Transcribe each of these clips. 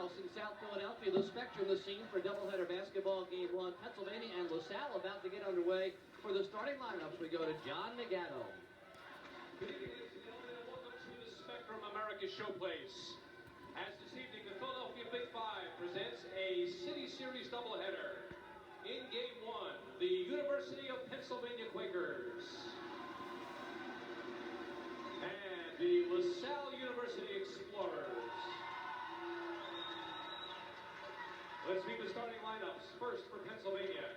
house in South Philadelphia. The Spectrum, the scene for doubleheader basketball game one. Pennsylvania and LaSalle about to get underway. For the starting lineups, we go to John Nagato. Good evening, ladies and gentlemen, and welcome to the Spectrum America Showplace. As this evening, the Philadelphia Big Five presents a City Series doubleheader. In game one, the University of Pennsylvania Quakers and the LaSalle University Explorers. Let's meet the starting lineups. First for Pennsylvania.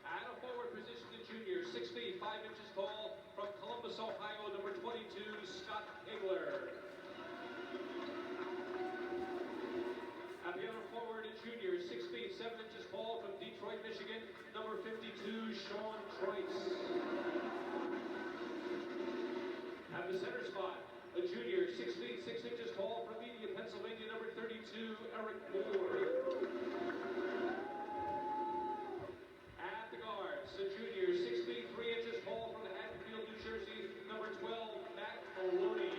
At a forward position, the junior, 6 feet 5 inches tall, from Columbus, Ohio, number 22, Scott Kegler. At the other forward, a junior, 6 feet 7 inches tall, from Detroit, Michigan, number 52, Sean Troyce. At the center spot, a junior, 6 feet 6 inches tall, from Media, Pennsylvania, number 32, Eric Moore. At the guards, a junior, 6 feet 3 inches tall, from Hatfield, New Jersey, number 12, Matt Maloney.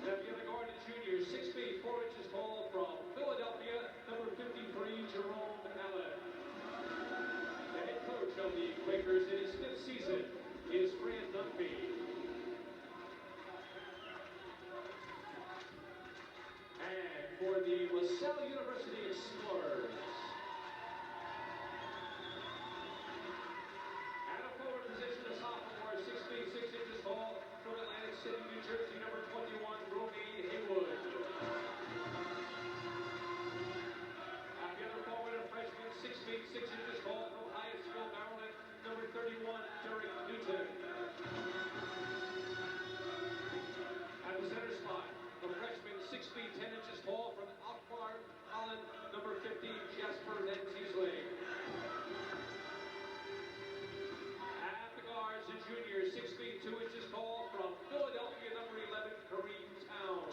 At the other guard, a junior, 6 feet 4 inches tall, from Philadelphia, number 53, Jerome Allen. The head coach of the Quakers in his 5th season is Fran Dunphy. And for the LaSalle University Explorers, at a forward position, a sophomore, 6 feet 6 inches tall, from Atlantic City, New Jersey, number 21, Romaine Haywood. At the other forward, a freshman, 6 feet 6 inches tall, from Hyattsville, Maryland, number 31, Derek Newton. At the center spot, a freshman, 6 feet 10 inches tall, from Alkmaar, Holland, number 50, Jasper Nentziesling. At the guards, a junior, 6 feet 2 inches tall, from Philadelphia, number 11, Kareem Towns.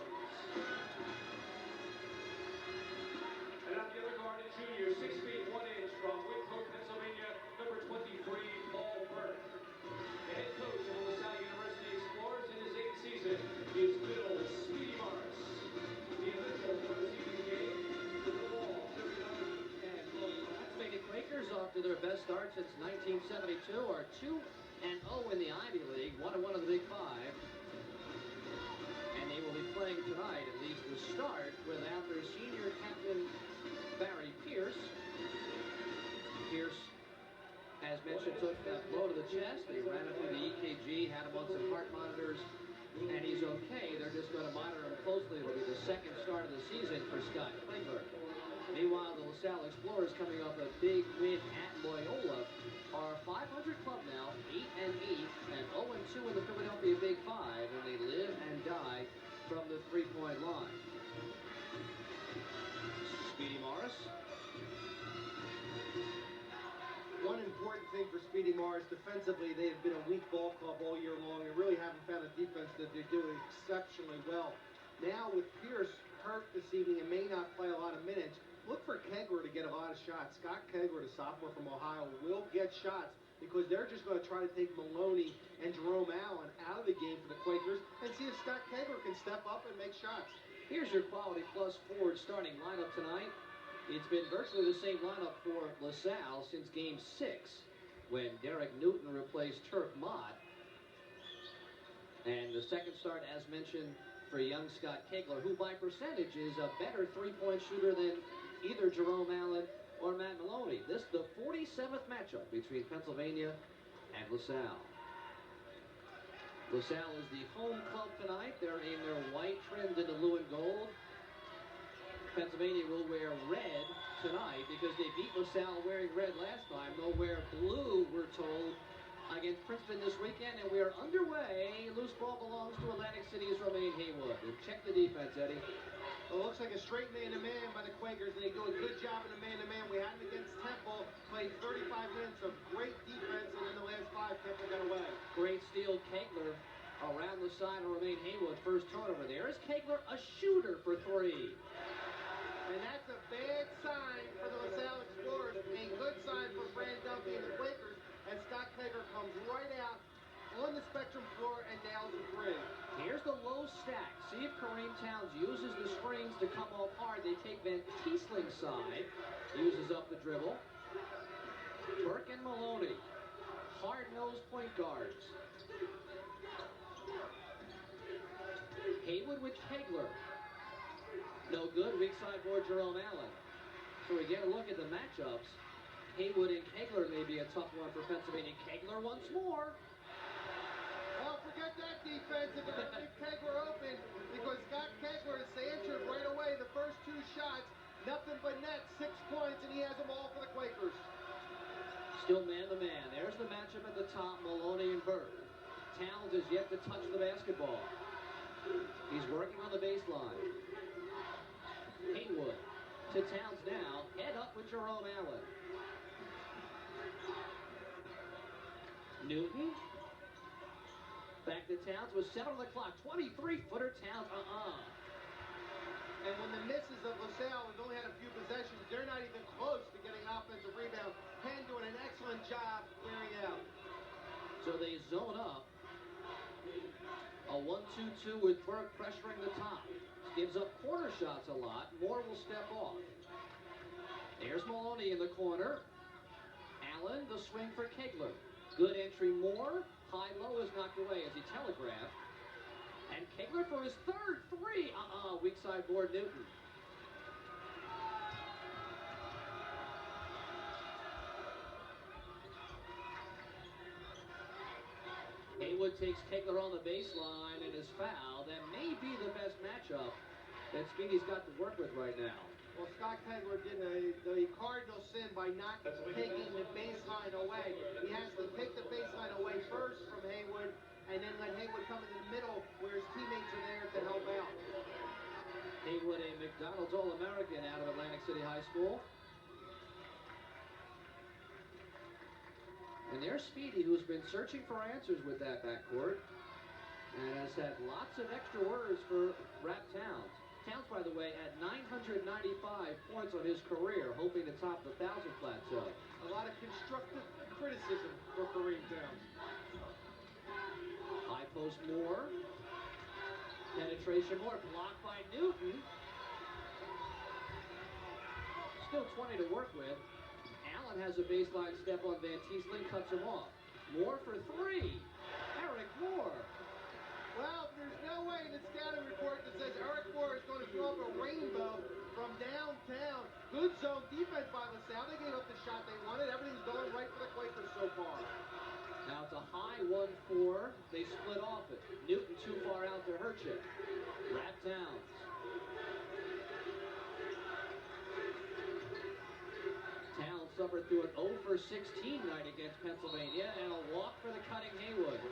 And at the other guard, a junior, 6 feet 1 inch, from Windhoek, Pennsylvania, number 23, Paul Burke. The head coach of the LaSalle University Explorers in his 8th season is Bill Speedy Morris. The official for this evening's game is the Wall, And the Pennsylvania Quakers, off to their best start since 1972, are 2-0 in the Ivy League, 1-1 in the Big Five. And they will be playing tonight, at least to start, without their senior captain, Barry Pierce. Pierce, as mentioned, took that blow to the chest. They ran him through the EKG, had him on some heart monitors, and he's okay. They're just going to monitor him closely. It'll be the second start of the season for Scott Kegler. Meanwhile, the LaSalle Explorers, coming off a big win at Loyola, are a 500 club now, 8-8, and 0-2 in the Philadelphia Big Five, and they live and die from the three-point line. Speedy Morris. One important thing for Speedy Morris, defensively, they have been a weak ball club all year long and really haven't found a defense that they're doing exceptionally well. Now, with Pierce hurt this evening and may not play a lot of minutes, look for Kegler to get a lot of shots. Scott Kegler, the sophomore from Ohio, will get shots because they're just going to try to take Maloney and Jerome Allen out of the game for the Quakers and see if Scott Kegler can step up and make shots. Here's your Quality Plus forward starting lineup tonight. It's been virtually the same lineup for LaSalle since Game 6, when Derek Newton replaced Turk Mott. And the second start, as mentioned, for young Scott Kegler, who by percentage is a better three-point shooter than either Jerome Allen or Matt Maloney. This is the 47th matchup between Pennsylvania and LaSalle. LaSalle is the home club tonight. They're in their white, trimmed in the blue and gold. Pennsylvania will wear red tonight because they beat LaSalle wearing red last time. They'll wear blue, we're told, against Princeton this weekend, and we are underway. Loose ball belongs to Atlantic City's Romaine Haywood. And check the defense, Eddie. Well, it looks like a straight man-to-man by the Quakers, and they do a good job in the man-to-man. We had them against Temple, played 35 minutes of great defense, and in the last 5, Temple got away. Great steal, Kegler around the side of Romaine Haywood. First turnover there is Kegler, a shooter for 3. And that's a bad sign for the LaSalle Explorers, a good sign for Fran Dunphy and the Quakers, and Scott Kegler comes right out on the Spectrum floor, and nails a three. Here's the low stack. See if Kareem Towns uses the screens to come off hard. They take Van Tiessling's side. Uses up the dribble. Burke and Maloney. Hard-nosed point guards. Haywood with Kegler. No good. Weak side board, Jerome Allen. So we get a look at the matchups. Haywood and Kegler may be a tough one for Pennsylvania. Kegler once more. Well, forget that defense if they're going to leave Kegler open, because Scott Kegler has answered right away the first two shots. Nothing but net, 6 points, and he has them all for the Quakers. Still man-to-man. There's the matchup at the top, Maloney and Burke. Towns is yet to touch the basketball. He's working on the baseline. Haywood to Towns now. Head up with Jerome Allen. Newton. Back to Towns with 7 on the clock. 23-footer Towns. And when the misses of LaSalle has only had a few possessions, they're not even close to getting offensive rebound. Penn doing an excellent job clearing out. So they zone up. A 1-2-2 with Burke pressuring the top. Gives up corner shots a lot. Moore will step off. There's Maloney in the corner. Allen, the swing for Kegler. Good entry, Moore. High-low is knocked away as he telegraphed. And Kegler for his third three. Weak side board, Newton. Haywood takes Kegler on the baseline and is fouled. That may be the best matchup that Speedy's got to work with right now. Well, Scott Kegler did the cardinal sin by not taking the baseline away. He has to take the baseline away first from Haywood, and then let Haywood come in the middle where his teammates are there to help out. Haywood, a McDonald's All-American out of Atlantic City High School. And there's Speedy, who's been searching for answers with that backcourt and has had lots of extra words for Rap Towns. Towns, by the way, had 995 points on his career, hoping to top the 1,000 plateau. A lot of constructive criticism for Kareem Towns. High post Moore. Penetration Moore, blocked by Newton. Still 20 to work with. Allen has a baseline step on Van Tiesling, cuts him off. Moore for three. Eric Moore. Well, there's no way in the scouting report that says Eric Moore is going to throw up a rainbow from downtown. Good zone defense by LaSalle. They gave up the shot they wanted. Everything's going right for the Quakers so far. Now it's a high 1-4. They split off it. Newton too far out to hurt you. Rap Towns. Towns suffered through an 0 for 16 night against Pennsylvania and a walk for the cutting Haywood.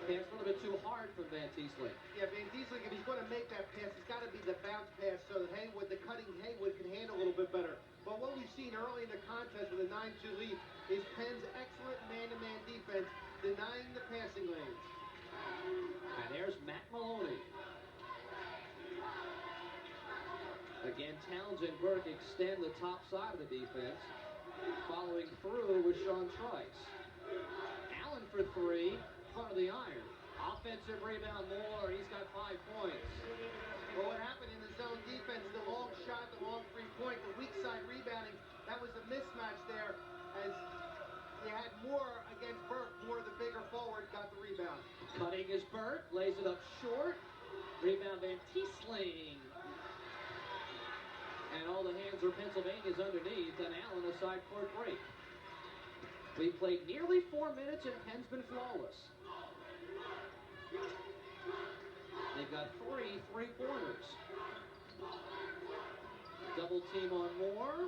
Pass a little bit too hard from Van Tiesling. Yeah, Van Tiesling, if he's going to make that pass, it's got to be the bounce pass so that Haywood, the cutting Haywood, can handle a little bit better. But what we've seen early in the contest with a 9-2 lead is Penn's excellent man-to-man defense denying the passing lanes. And there's Matt Maloney. Again, Towns and Burke extend the top side of the defense. Following through with Sean Trice. Allen for three. Front of the iron. Offensive rebound Moore. He's got 5 points. Well, what happened in the zone defense, the long shot, the long three-point, the weak side rebounding, that was a mismatch there as you had Moore against Burke. Moore, the bigger forward, got the rebound. Cutting is Burke. Lays it up short. Rebound Van Tiesling. And all the hands are Pennsylvania's underneath, and Allen a side court break. We've played nearly 4 minutes, and Penn's been flawless. They've got 3 3-pointers. Double team on Moore.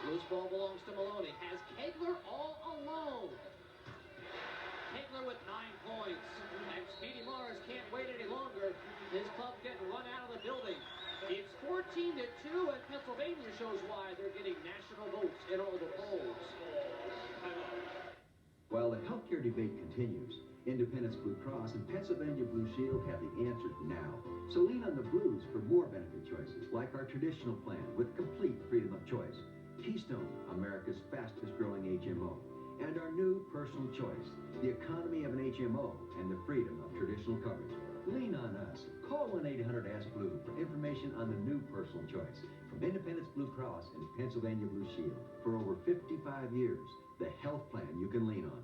Loose ball belongs to Maloney. Has Kegler all alone. Kegler with 9 points. And Speedy Mars can't wait any longer. His club's getting run out of the building. It's 14-2, and Pennsylvania shows why they're getting national votes in all the polls. While the healthcare debate continues, Independence Blue Cross and Pennsylvania Blue Shield have the answer now. So lean on the Blues for more benefit choices, like our traditional plan with complete freedom of choice. Keystone, America's fastest growing HMO. and our new personal choice, the economy of an HMO and the freedom of traditional coverage. Lean on us. Call 1-800-ASK-BLUE for information on the new personal choice from Independence Blue Cross and Pennsylvania Blue Shield. For over 55 years, the health plan you can lean on.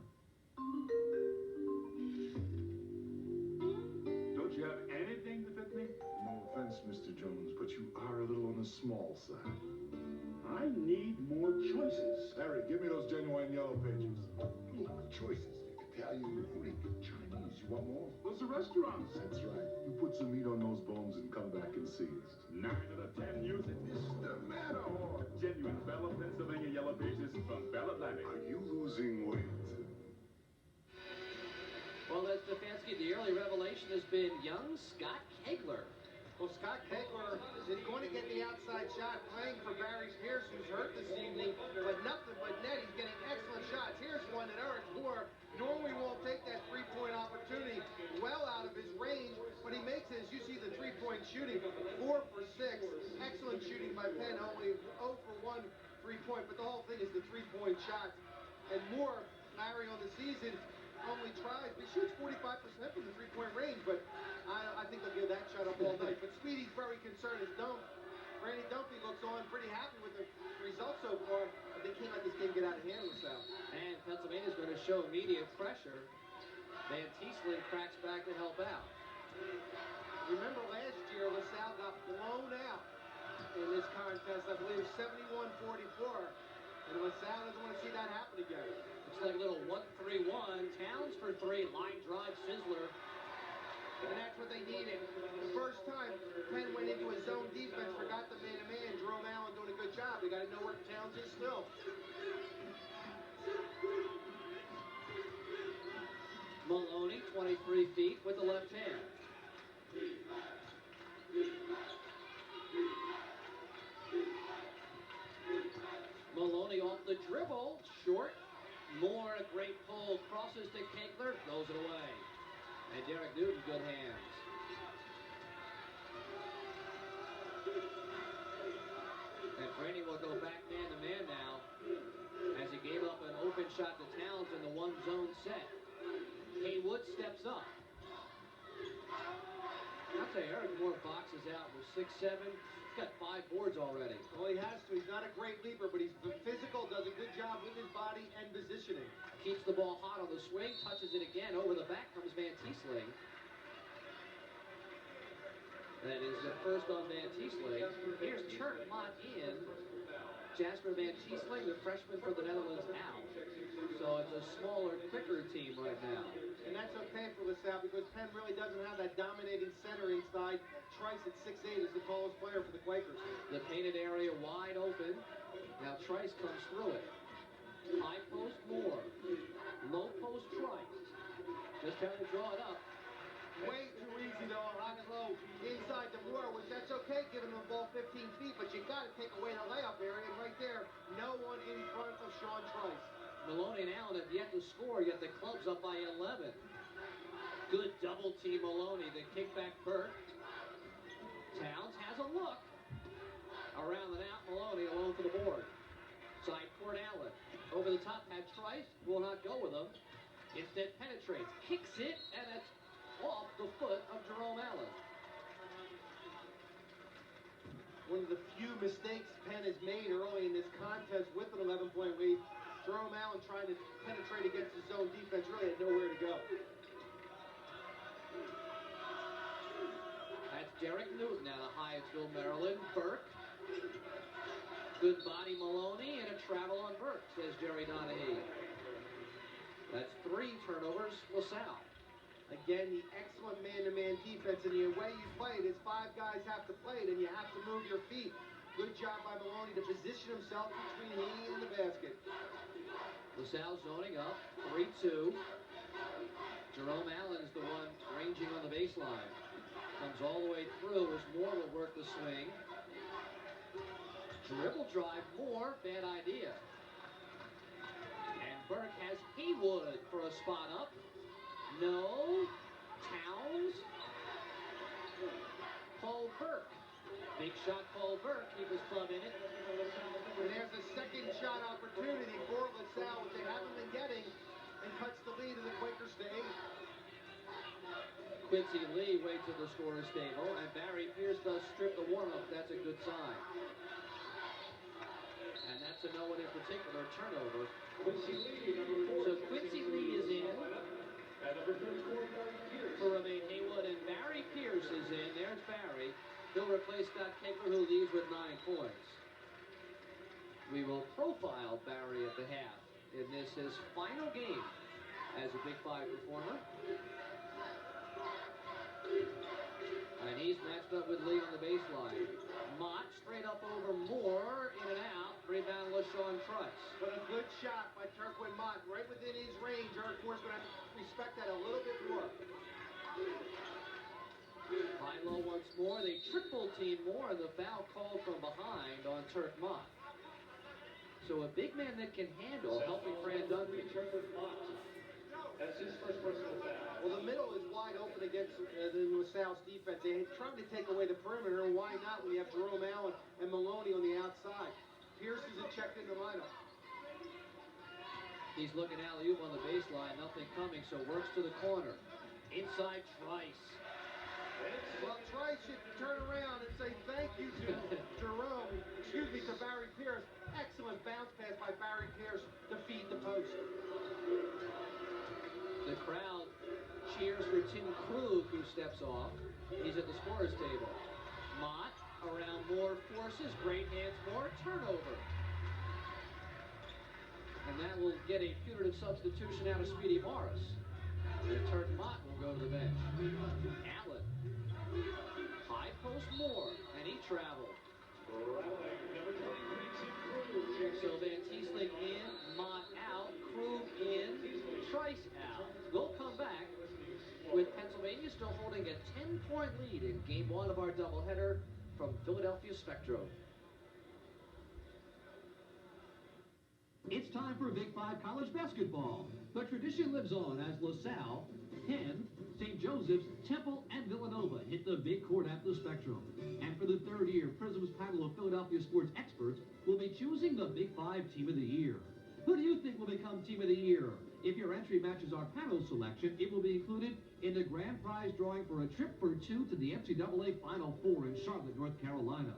Don't you have anything to fit me? No offense, Mr. Jones, but you are a little on the small side. I need more choices. Harry, give me those genuine yellow pages. Look, choices. Italian, Greek, Chinese. You want more? Those are restaurants. That's right. You put some meat on those bones and come back and see us. 9 out of 10 use it. Mr. Matterhorn. Genuine Bella, Pennsylvania yellow pages from Bell Atlantic. Are you losing weight? Well, that's Stefanski. The early revelation has been young Scott Kegler. Well, Scott Kegler is going to get the outside shot playing for Barry Pierce, who's hurt this evening, but nothing but net. He's getting excellent shots. Here's one that Eric Moore normally won't take that three-point opportunity well out of his range, but he makes it. As you see the three-point shooting, 4 for 6. Excellent shooting by Penn, only 0 for 1 3-point, but the whole thing is the three-point shots. And Moore, Larry, on the season, only tries, he shoots 45% from the three-point range, but I think they'll give that shot up all night. But Speedy's very concerned. Randy Dumpy looks on pretty happy with the results so far, but they can't let this game get out of hand with Salle. And Pennsylvania's going to show immediate pressure. Van Tiesling cracks back to help out. Remember last year, LaSalle got blown out in this contest, I believe 71-44, and LaSalle doesn't want to see that happen again. Looks like a little 1-3-1. Towns for 3. Line drive, Sizzler. And that's what they needed. The first time Penn went into a zone defense, forgot the man-to-man. Jerome Allen doing a good job. They got to know where Towns is still. Maloney, 23 feet with the left hand. Maloney off the dribble, short. Moore, a great pull, crosses to Kegler, throws it away. And Derek Newton, good hands. And Brady will go back man-to-man now as he gave up an open shot to Towns in the one-zone set. Haywood steps up. I'll tell you, Eric Moore boxes out with 6'7". He's got 5 boards already. Well, he has to. He's not a great leaper, but he's physical, does a good job with his body and positioning. Keeps the ball hot on the swing, touches it again. Over the back comes Van Tiesling. That is the first on Van Tiesling. Here's Turk Mott in. Jasper Van Tiesling, the freshman for the Netherlands, out. So it's a smaller, quicker team right now. And that's okay for LaSalle because Penn really doesn't have that dominating center inside. Trice at 6'8" is the tallest player for the Quakers. The painted area wide open. Now Trice comes through it. High post Moore. Low post Trice. Just having to draw it up. Way too easy though, rock and low inside the Moore, which that's okay giving him the ball 15 feet, but you got to take away the layup area, and right there, no one in front of Sean Trice. Maloney and Allen have yet to score, yet the club's up by 11. Good double team Maloney, the kickback Burke. Towns has a look. Around and out, Maloney alone for the board. Side court Allen. Over the top, had Trice, will not go with him. Instead penetrates, kicks it, and it's off the foot of Jerome Allen. One of the few mistakes Penn has made early in this contest with an 11-point lead. Jerome Allen trying to penetrate against his zone defense really had nowhere to go. That's Derek Newton out of Hyattsville, Maryland. Burke. Good body Maloney and a travel on Burke, says Jerry Donahue. That's 3 turnovers, LaSalle. Again, the excellent man-to-man defense, and the way you play it is 5 guys have to play it, and you have to move your feet. Good job by Maloney to position himself between he and the basket. LaSalle zoning up, 3-2. Jerome Allen is the one ranging on the baseline. Comes all the way through as Moore will work the swing. Dribble drive, Moore, bad idea. And Burke has Haywood for a spot up. No. Towns. Paul Burke. Big shot called Burke, keep his club in it. And there's a second shot opportunity for LaSalle, which they haven't been getting, and cuts the lead of the Quakers to 8. Quincy Lee waits at the scorer's table, and Barry Pierce does strip the warm-up. That's a good sign. And that's a no one in particular turnover. So Quincy Lee is in for Romaine Haywood, and Barry Pierce is in. There's Barry. He'll replace Scott Kegler, who leaves with 9 points. We will profile Barry at the half in this, his final game as a Big 5 performer. And he's matched up with Lee on the baseline. Mott straight up over Moore, in and out. Rebound LaShawn Trice. But a good shot by Turquin Mott, right within his range. Eric Moore's going to have to respect that a little bit more. High low once more. They triple team Moore, and the foul called from behind on Turk Mott. So a big man that can handle, helping Fran Dunphy. That's his first personal foul. Well, the middle is wide open against the LaSalle's defense. They tried to take away the perimeter, and why not when you have Jerome Allen and Maloney on the outside? Pierce isn't checked in the lineup. He's looking alley-oop on the baseline, nothing coming, so works to the corner. Inside Trice. Well, Trice should turn around and say thank you to to Barry Pierce. Excellent bounce pass by Barry Pierce to feed the post. The crowd cheers for Tim Krug, who steps off. He's at the scorer's table. Mott around Moore, forces, great hands, Moore, turnover. And that will get a punitive substitution out of Speedy Morris. And Turk Mott will go to the bench. Allen. High post Moore, and he traveled. So Van Tiesling in, Mott out, Krug in, Trice out. We'll come back with Pennsylvania still holding a 10-point lead in Game 1 of our doubleheader from Philadelphia Spectro. It's time for Big 5 college basketball. The tradition lives on as LaSalle, Penn, St. Joseph's, Temple, and Villanova hit the big court at the Spectrum. And for the third year, Prism's panel of Philadelphia sports experts will be choosing the Big 5 Team of the Year. Who do you think will become Team of the Year? If your entry matches our panel selection, it will be included in the grand prize drawing for a trip for 2 to the NCAA Final Four in Charlotte, North Carolina.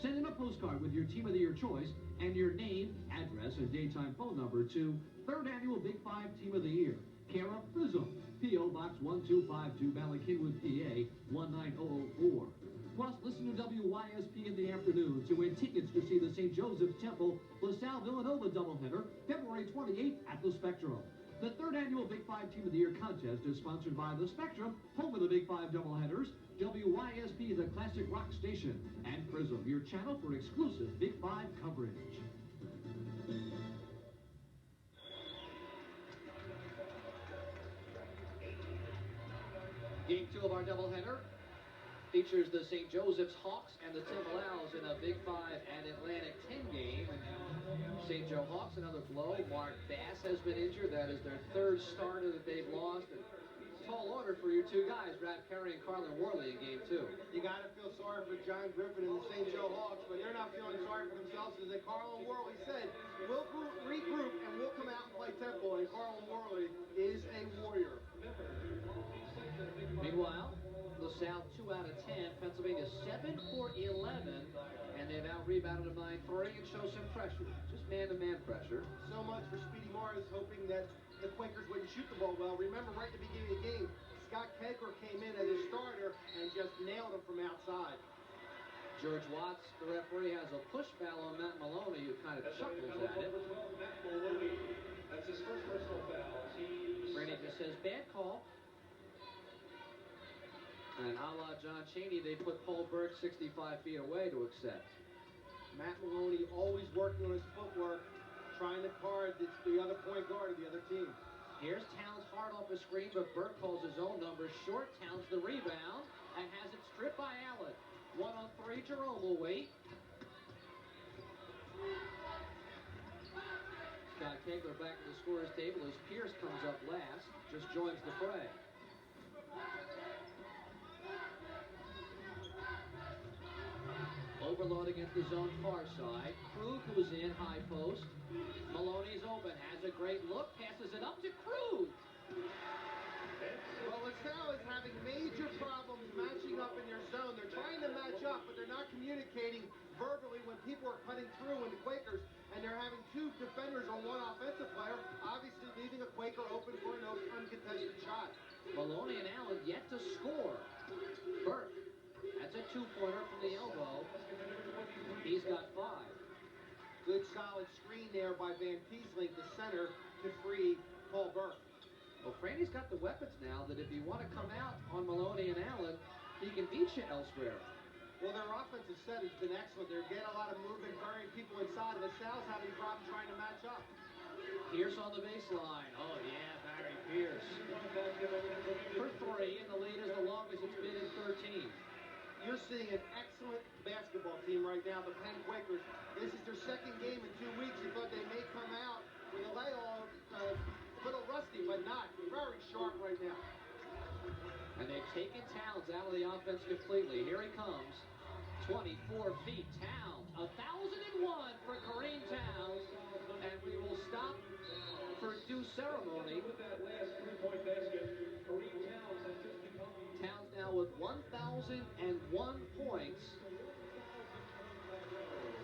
Send in a postcard with your Team of the Year choice and your name, address, and daytime phone number to 3rd Annual Big 5 Team of the Year, care of Prism, P.O. Box 1252, Ballykinwood, PA 19004. Plus, listen to WYSP in the afternoon to win tickets to see the St. Joseph's Temple LaSalle Villanova doubleheader February 28th at the Spectrum. The 3rd Annual Big 5 Team of the Year contest is sponsored by the Spectrum, home of the Big 5 doubleheaders, WYSP, the classic rock station, and Prism, your channel for exclusive Big 5 coverage. Game 2 of our doubleheader features the St. Joseph's Hawks and the Temple Owls in a Big 5 and Atlantic 10 game. St. Joe Hawks, another blow. Mark Bass has been injured. That is their 3rd starter that they've lost. And tall order for your 2 guys, Brad Perry and Carlin Worley in game 2. You got to feel sorry for John Griffin and the St. Joe Hawks, but they're not feeling sorry for themselves, as Carlin Worley said, we'll regroup and we'll come out and play Temple, and Carlin Worley is a warrior. Meanwhile, LaSalle 2 out of 10, Pennsylvania 7 for 11, and they've out-rebounded them 9-3 and show some pressure, just man-to-man pressure. So much for Speedy Morris, hoping that the Quakers wouldn't shoot the ball well. Remember, right at the beginning of the game, Scott Kegler came in as a starter and just nailed him from outside. George Watts, the referee, has a push foul on Matt Maloney, who kind of chuckles at it. That's his first personal foul. Brady just says, bad call. And a la John Chaney, they put Paul Burke 65 feet away to accept. Matt Maloney always working on his footwork, trying to guard the other point guard of the other team. Here's Towns hard off the screen, but Burke calls his own number short. Towns the rebound and has it stripped by Allen. 1-on-3, Jerome will wait. Scott Kegler back to the scorer's table as Pierce comes up last, just joins the fray. against the zone far side. Krug, who's in high post. Maloney's open, has a great look, passes it up to Krug. Well, LaSalle is having major problems matching up in your zone. They're trying to match up, but they're not communicating verbally when people are cutting through in the Quakers, and they're having two defenders on one offensive player, obviously leaving a Quaker open for an uncontested shot. Maloney and Allen yet to score. Burke, that's a two-pointer from the elbow. He's got 5. Good solid screen there by Van Kiesling, the center, to free Paul Burke. Well, Franny's got the weapons now that if you want to come out on Maloney and Allen, he can beat you elsewhere. Well, their offensive set has been excellent. They're getting a lot of movement, burying people inside, and LaSalle's having problems trying to match up. Pierce on the baseline. Oh, yeah, Barry Pierce. For 3, and the lead is the longest it's been in 13. You're seeing an excellent basketball team right now, the Penn Quakers. This is their second game in 2 weeks. You thought they may come out with a layoff, a little rusty, but not. Very sharp right now. And they've taken Towns out of the offense completely. Here he comes. 24 feet. Towns. 1,001 for Kareem Towns. And we will stop for due ceremony. Towns now with 1,001 points.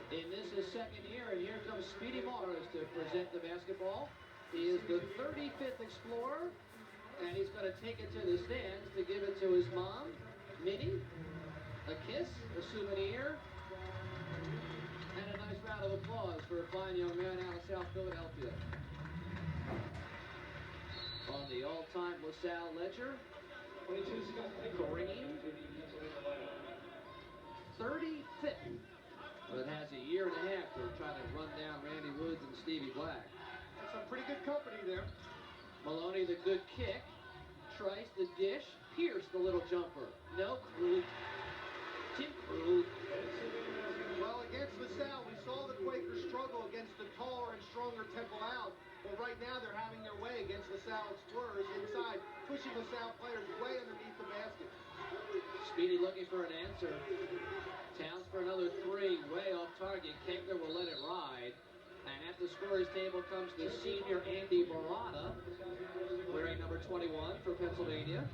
In this his second year, and here comes Speedy Morris to present the basketball. He is the 35th Explorer, and he's going to take it to the stands to give it to his mom, Minnie. A kiss, a souvenir, and a nice round of applause for a fine young man out of South Philadelphia. On the all-time LaSalle ledger, Kareem, 35th. But it has a year and a half to try to run down Randy Woods and Stevie Black. That's some pretty good company there. Maloney, the good kick. Trice, the dish. Pierce, the little jumper. No, Krug. Tim Krug. Well, against LaSalle, we saw the Quakers struggle against the taller and stronger Temple Out. But right now, they're having their way against LaSalle Explorers inside, pushing LaSalle players way underneath the basket. Speedy looking for an answer. Towns for another 3, way off target. Kegler will let it ride. And at the scorer's table comes the senior Andy Barada, wearing number 21 for Pennsylvania.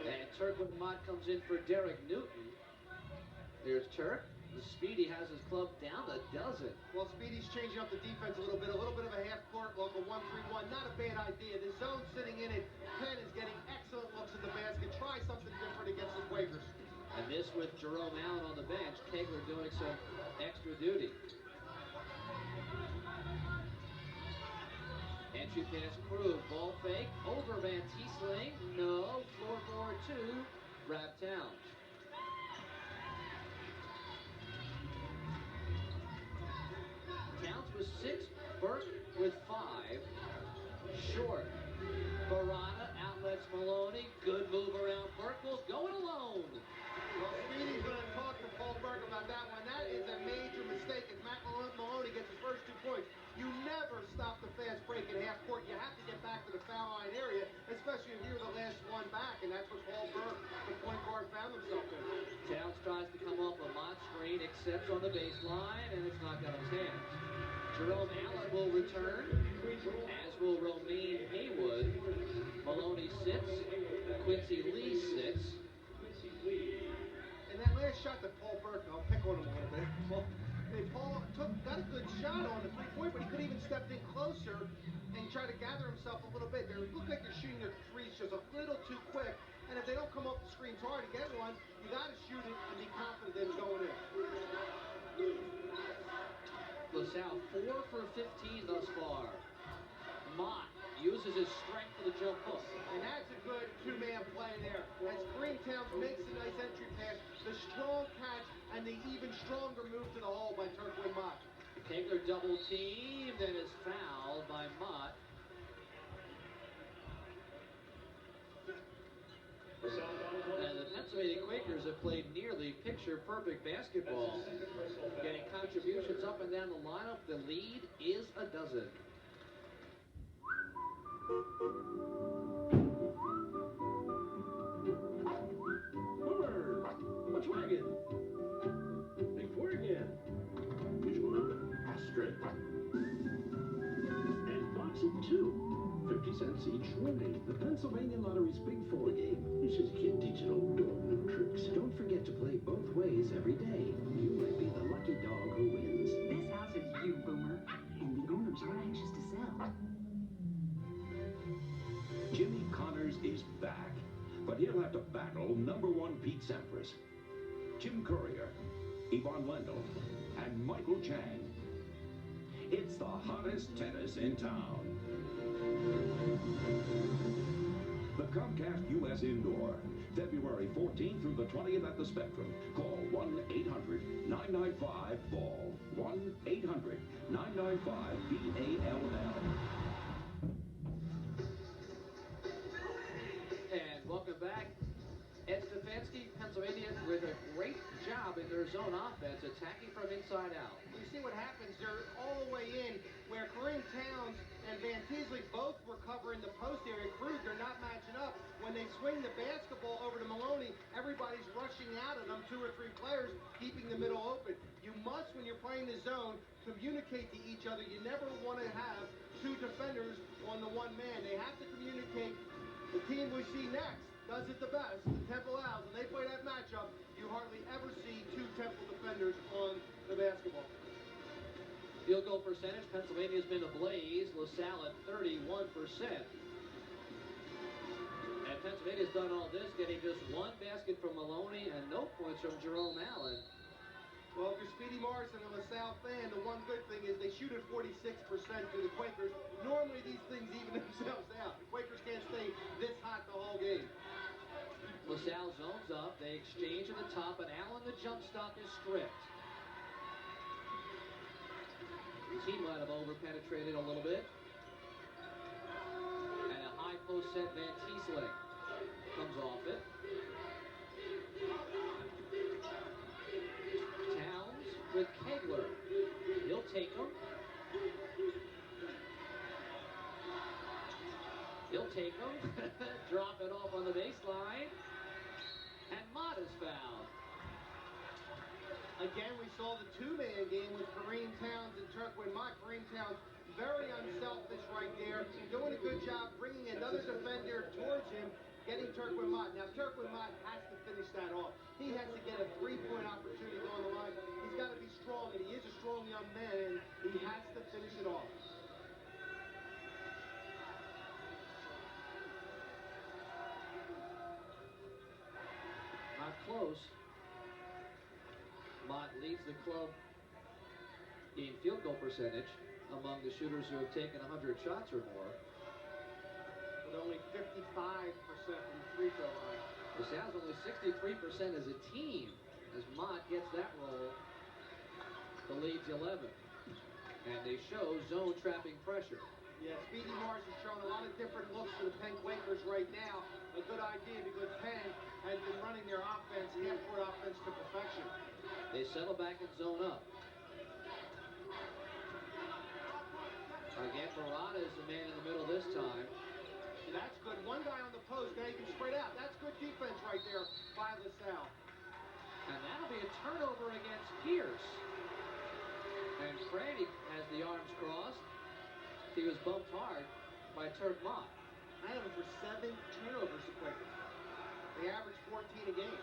And Turquin Mott comes in for Derek Newton. There's Turk. The Speedy has his club down a dozen. Well, Speedy's changing up the defense a little bit of a half-court local 1-3-1. Not a bad idea. The zone sitting in it. Penn is getting excellent looks at the basket. Try something different against the Quakers. And this with Jerome Allen on the bench. Kegler doing some extra duty. Entry pass Krug. Ball fake. Over Van Kiesling. No. Floor forward 2. Rap Towns. Towns with 6. Burke with 5. Short. Barada outlets Maloney. Good move around Burke. Goes going alone. Well, Speedy's going to talk to Paul Burke about that one. That is a major mistake. If Matt Maloney gets his first 2 points, you never stop the fast break at half court. You have to get back to the foul line area, especially if you're the last one back, and that's what Paul Burke, the point guard, found himself in. Towns tries to come off a Mott screen, accepts on the baseline, and it's knocked out of his hands. Jerome Allen will return, as will Romaine Haywood. Maloney sits. Quincy Lee sits. And that last shot that Paul Burke, I'll pick on him a little bit. Paul got a good shot on the three-point, but he couldn't even step in closer and try to gather himself a little bit. They look like they're shooting their threes just a little too quick. And if they don't come off the screens hard to get one, you got to shoot it and be confident that it's going in. LaSalle 4 for 15 thus far. Mott uses his strength for the jump hook. And that's a good 2-man play there. As Kareem Towns makes a nice entry pass, the strong catch, and the even stronger move to the hole by Turquin Mott. Kegler double teamed and is fouled by Mott. And the Pennsylvania Quakers have played nearly picture-perfect basketball. Getting contributions up and down the lineup. The lead is a dozen. Boomer! What's wagon? but he'll have to battle #1 Pete Sampras, Jim Courier, Yvonne Lendl, and Michael Chang. It's the hottest tennis in town. The Comcast U.S. Indoor, February 14th through the 20th at the Spectrum. Call 1-800-995-BALL. 1-800-995-BALL. And welcome back. Ed Stefanski, Pennsylvania, with a great job in their zone offense, attacking from inside out. You see what happens, they're all the way in, where Kareem Towns and Van Teesley both were covering the post area. They're not matching up. When they swing the basketball over to Maloney, everybody's rushing out at them, 2 or 3 players, keeping the middle open. You must, when you're playing the zone, communicate to each other. You never want to have 2 defenders on the one man. They have to communicate. The team we see next does it the best, the Temple Owls. When they play that matchup, you hardly ever see 2 Temple defenders on the basketball. Field goal percentage, Pennsylvania's been ablaze. LaSalle at 31%. And Pennsylvania's done all this, getting just 1 basket from Maloney and no points from Jerome Allen. Well, if you're Speedy Morrison and a LaSalle fan, the one good thing is they shoot at 46% to the Quakers. Normally these things even themselves out. The Quakers can't stay this hot the whole game. LaSalle zones up. They exchange at the top, and Allen, the jump stop, is stripped. He might have over-penetrated a little bit. And a high post set, Van Teesley comes off it. Towns with Kegler. He'll take him. He'll take him. Drop it off on the baseline. And Mott is fouled. Again, we saw the 2-man game with Kareem Towns and Turquin Mott. Kareem Towns very unselfish right there, doing a good job bringing another defender towards him, getting Turquin Mott. Now, Turquin Mott has to finish that off. He has to get a 3-point opportunity on the line. He's got to be strong, and he is a strong young man, and he has to finish it off. Not close. Mott leads the club in field goal percentage among the shooters who have taken 100 shots or more. With only 55% from the free throw line. LaSalle's only 63% as a team as Mott gets that roll. The lead's 11. And they show zone trapping pressure. Yeah, Speedy Mars is showing a lot of different looks for the Penn Quakers right now. A good idea because Penn has been running their offense, half-court offense to perfection. They settle back and zone up. Again, Murata is the man in the middle this time. That's good. One guy on the post, now you can spread out. That's good defense right there by LaSalle. And that'll be a turnover against Pierce. And Franny has the arms crossed. He was bumped hard by Turk Mott. I have him for 7 turnovers the Quakers. They average 14 a game.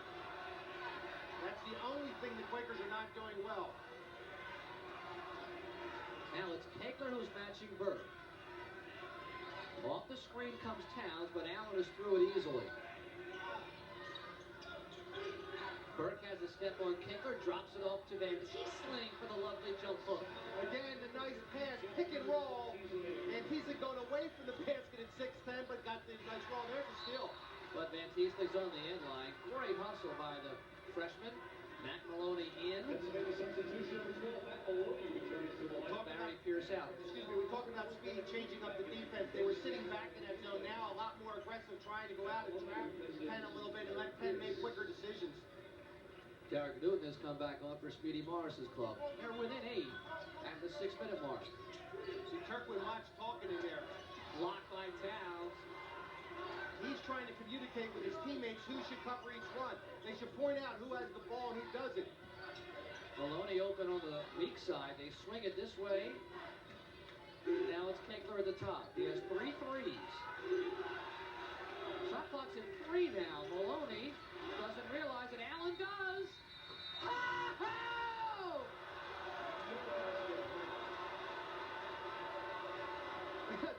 That's the only thing the Quakers are not doing well. Now it's Kegler who's matching Burke. Off the screen comes Towns, but Allen is through it easily. Burke has a step on Kegler, drops it off to Van Teesley for the lovely jump hook. Again, the nice pass, pick and roll, and Teesley going away from the basket at 6'10", but got the nice roll. There's a steal. But Van Teesley's on the end line. Great hustle by the freshman. Matt Maloney in. Pennsylvania substitution number 12, Matt Maloney returns to the line. Barry Pierce out. Excuse me, we're talking about Speedy changing up the defense. They were sitting back in that zone now, a lot more aggressive, trying to go out and trap Penn a little bit and let Penn make quicker decisions. Derek Newton has come back on for Speedy Morris's club. They're within 8 at the 6-minute mark. See, Turquin Mott's talking in there. Blocked by Towns. He's trying to communicate with his teammates who should cover each one. They should point out who has the ball and who doesn't. Maloney open on the weak side. They swing it this way. Now it's Kegler at the top. He has 3 threes. Shot clock's at 3 now. Maloney doesn't realize it. Allen does. Oh!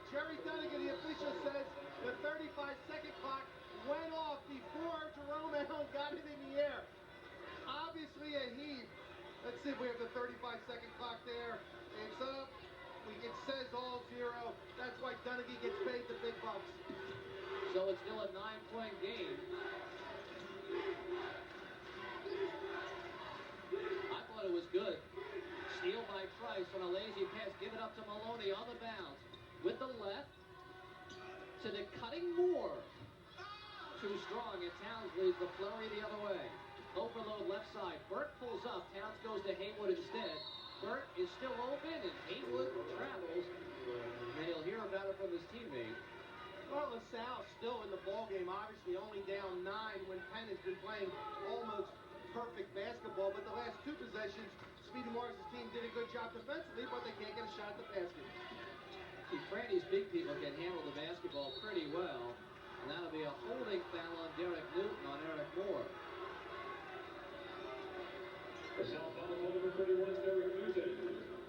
Jerry Dunnigan, the official, says the 35-second clock went off before 5-second clock there. It's up. It says all 0. That's why Dunaghy gets paid the big bucks. So it's still a 9-point game. I thought it was good. Steal by Trice on a lazy pass. Give it up to Maloney on the bounce. With the left. To the cutting Moore. Too strong, and Towns leads the flurry the other way. Overload left side. Burke pulls up. Towns goes to Haywood instead. Burke is still open, and Haywood travels. And he'll hear about it from his teammate. Well, LaSalle still in the ballgame, obviously only down 9 when Penn has been playing almost perfect basketball. But the last 2 possessions, Speedy Morris' team did a good job defensively, but they can't get a shot at the basket. See, Franny's big people can handle the basketball pretty well. And that'll be a holding foul on Derek Newton on Eric Moore. LaSalle foul on number 31 is Derek Newton.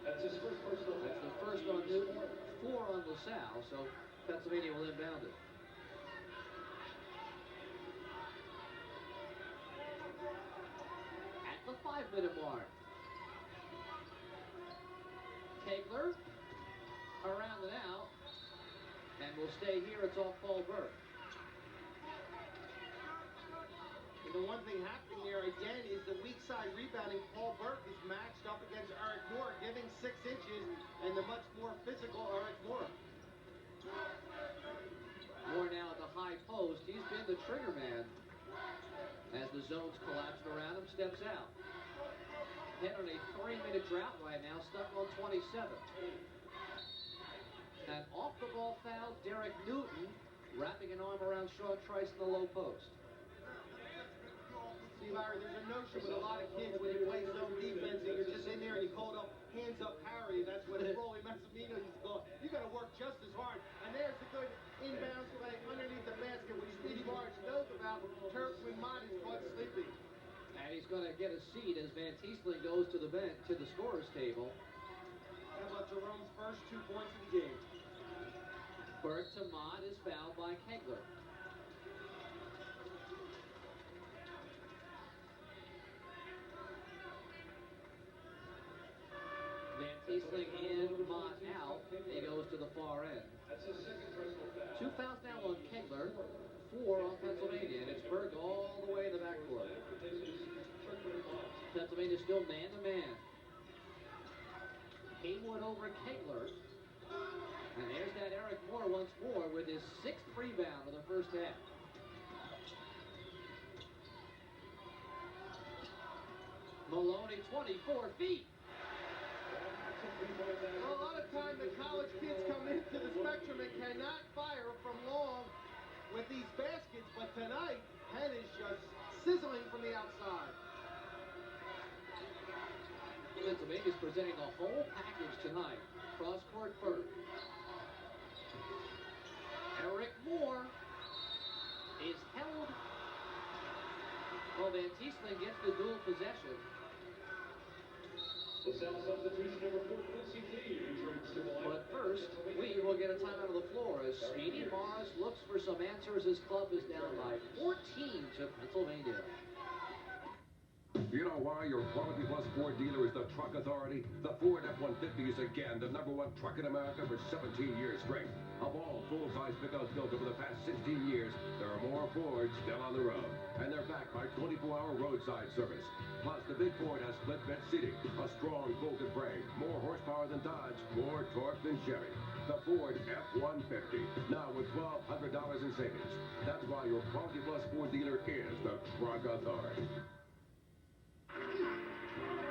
That's his first personal foul. That's the first on Newton, 4 on LaSalle, so Pennsylvania will inbound it. At the 5-minute mark. Kegler around and out. And we'll stay here. It's off Paul Burke. And the one thing happening there again is the weak side rebounding. Paul Burke is matched up against Eric Moore, giving 6 inches, and the much more physical Eric Moore. Moore now at the high post. He's been the trigger man. As the zones collapsed around him, steps out. Penn on a 3-minute drought right now, stuck on 27. An off-the-ball foul, Derek Newton wrapping an arm around Sean Trice in the low post. See, Larry, there's a notion with a lot of kids when you play zone defense and you're just in there and you call it up, hands up parry. That's what Rolly Massimino used to call it. You got to work just as hard. And there's the good inbounds play underneath the basket, which Speedy Morris knows about. Turpin Mott is caught sleeping. And he's going to get a seat as Van Tiesling goes to the bench, to the scorer's table. How about Jerome's first 2 points of the game? Burke to Mott is fouled by Kegler. Van Tiesling in, Mott out. He goes to the far end. That's his second personal foul. 2 fouls now on Kegler, 4 on Pennsylvania, and it's Burke all the way in the backcourt. Pennsylvania still man-to-man. Haywood over Kegler. And there's that Eric Moore once more with his 6th rebound of the first half. Maloney, 24 feet. Well, a lot of time the college kids come into the spectrum and cannot fire from long with these baskets, but tonight, Penn is just sizzling from the outside. Pennsylvania's presenting the whole package tonight. Cross-court Burke. Eric Moore is held. Well, Van Tiesling gets the dual possession. LaSalle substitution number 4, Quincy Lee, returns to the line. But first, we will get a timeout on the floor as Speedy Morris looks for some answers. His club is down by 14 to Pennsylvania. You know why your Quality Plus Ford dealer is the truck authority? The Ford F-150 is again the #1 truck in America for 17 years straight. Of all full-size pickups built over the past 16 years, there are more Fords still on the road. And they're backed by 24-hour roadside service. Plus, the big Ford has split bench seating, a strong bolted frame, more horsepower than Dodge, more torque than Chevy. The Ford F-150, now with $1,200 in savings. That's why your Quality Plus Ford dealer is the truck authority.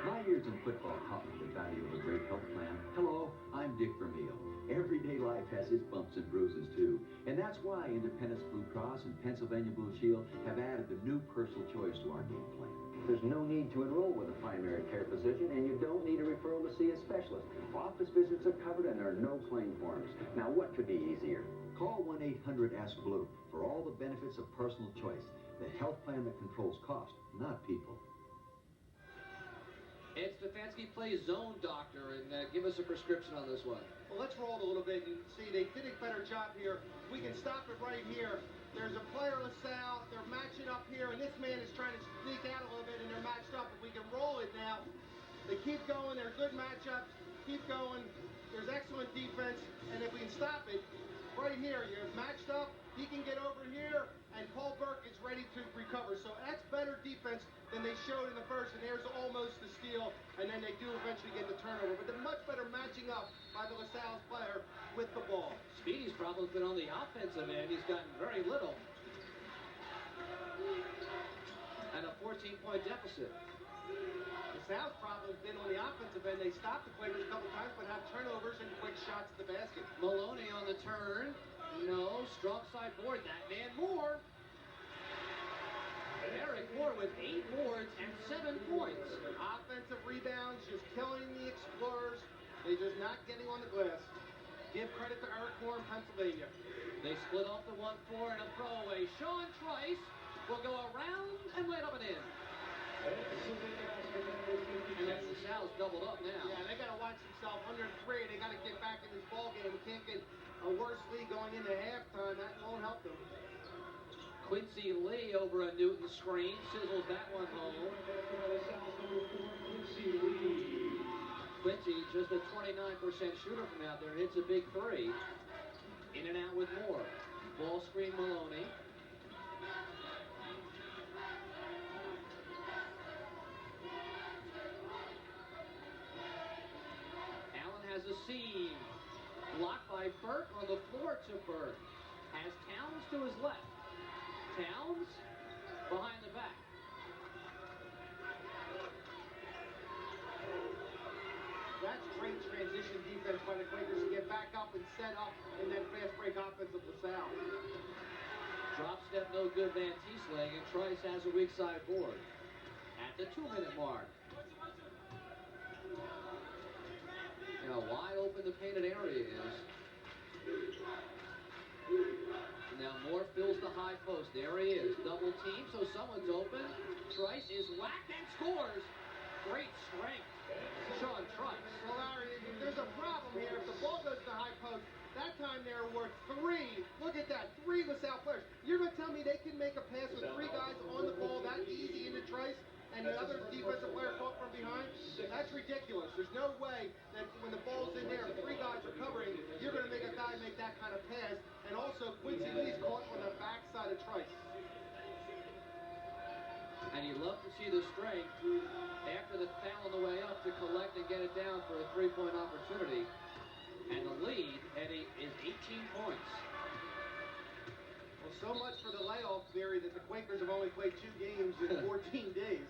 My years in football taught me the value of a great health plan. Hello, I'm Dick Vermeil. Everyday life has its bumps and bruises too. And that's why Independence Blue Cross and Pennsylvania Blue Shield have added the new personal choice to our game plan. There's no need to enroll with a primary care physician, and you don't need a referral to see a specialist. Office visits are covered, and there are no claim forms. Now, what could be easier? Call 1-800-ASK-BLUE for all the benefits of personal choice. The health plan that controls cost, not people. Ed Stefanski plays zone doctor, and give us a prescription on this one. Well, let's roll a little bit and see. They did a better job here. We can stop it right here. There's a player, LaSalle. They're matching up here, and this man is trying to sneak out a little bit, and they're matched up. If we can roll it now, the keep going. They're good matchups. Keep going. There's excellent defense. And if we can stop it, right here, you're matched up. He can get over here, and Paul Burke is ready to recover. So that's better defense than they showed in the first, and there's almost the steal, and then they do eventually get the turnover. But they're much better matching up by the LaSalle's player with the ball. Speedy's problem's been on the offensive end. He's gotten very little. And a 14-point deficit. LaSalle's problem's been on the offensive end. They stopped the Quakers a couple times, but have turnovers and quick shots at the basket. Maloney on the turn. No, strong side board. That man Moore. Eric Moore with 8 boards and 7 points. Offensive rebounds, just killing the Explorers. They're just not getting on the glass. Give credit to Eric Moore in Pennsylvania. They split off the 1-4 and a throwaway. Sean Trice will go around and lay it up and in. And then LaSalle's doubled up now. Yeah, they got to watch themselves under 3. They got to get back in this ball game. We can't get a worse lead going into halftime. That won't help them. Quincy Lee over a Newton screen. Sizzles that one home. Quincy just a 29% shooter from out there. Hits a big 3. In and out with Moore. Ball screen Maloney. Allen has a seam. Blocked by Burke on the floor to Burke. Has Towns to his left. Towns behind the back. That's great transition defense by the Quakers to get back up and set up in that fast break offense of LaSalle. Drop step no good Van Tiesling, and Trice has a weak side board. At the 2-minute mark. Now wide open the painted area is. Now Moore fills the high post. There he is. Double team, so someone's open. Trice is whacked and scores. Great strength. Sean Trice. Well, Larry, there's a problem here. If the ball goes to the high post, that time there were 3. Look at that. 3 LaSalle players. You're going to tell me they can make a pass with 3 guys on the ball that easy into Trice and the other defensive player caught from behind? That's ridiculous. There's no way that when the ball's in there, 3 guys are covering, you're going to make a guy make that kind of pass. And also, Quincy Lee's caught on the backside of Trice. And you love to see the strength after the foul on the way up to collect and get it down for a 3-point opportunity. And the lead, Eddie, is 18 points. Well, so much for the layoff theory that the Quakers have only played 2 games in 14 days.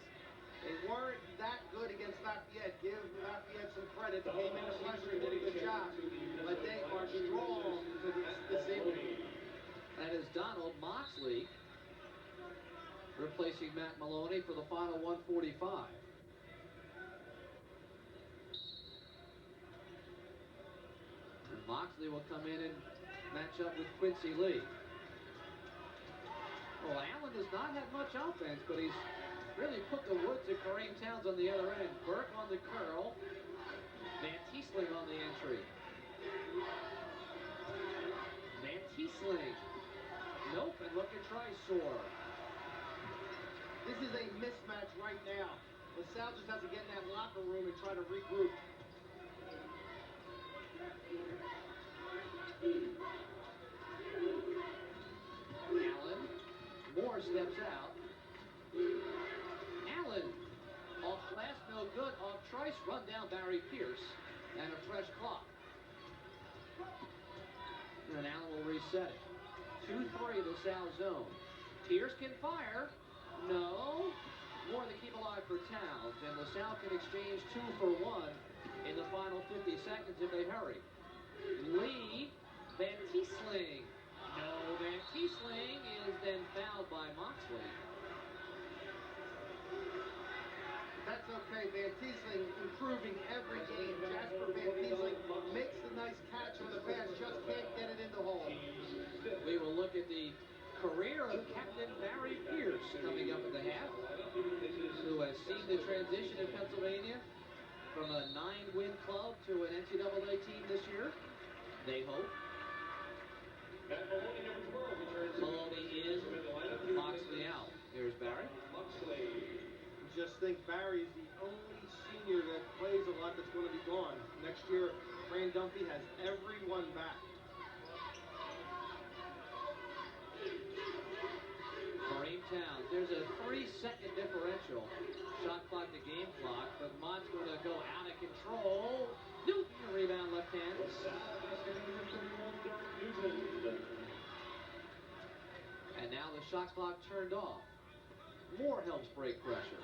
They weren't that good against Lafayette. Give Lafayette some credit. They came into pressure and did a good job. But they are strong to this evening. That is Donald Moxley replacing Matt Maloney for the final 145. And Moxley will come in and match up with Quincy Lee. Well, Allen does not have much offense, but he's really put the wood to Kareem Towns on the other end. Burke on the curl. Van Tiesling on the entry. Van Tiesling. Nope, and look at Trisor. This is a mismatch right now. LaSalle just has to get in that locker room and try to regroup. Allen. Moore steps out. Allen. Off glass, no good. Off Trice, run down Barry Pierce. And a fresh clock. And Allen will reset it. 2-3 LaSalle zone. Pierce can fire. No. More to keep alive for Towns. And LaSalle can exchange 2 for 1 in the final 50 seconds if they hurry. Lee. Van Tiesling. No. Van Tiesling is then fouled by Moxley. That's okay. Van Tiesling improving every game. Jasper Van Tiesling makes the nice catch on the pass, just can't get it in the hole. We will look at the career of Captain Barry Pierce coming up at the half, who has seen the transition in Pennsylvania from a 9-win club to an NCAA team this year. They hope. Maloney in, Moxley out. Here's Barry. Just think Barry's the only senior that played lot that's going to be gone. Next year, Fran Dunphy has everyone back. Kareem Towns, there's a 3-second differential. Shot clock to game clock, but Mott's going to go out of control. Newton, rebound left hand. And now the shot clock turned off. Moore helps break pressure.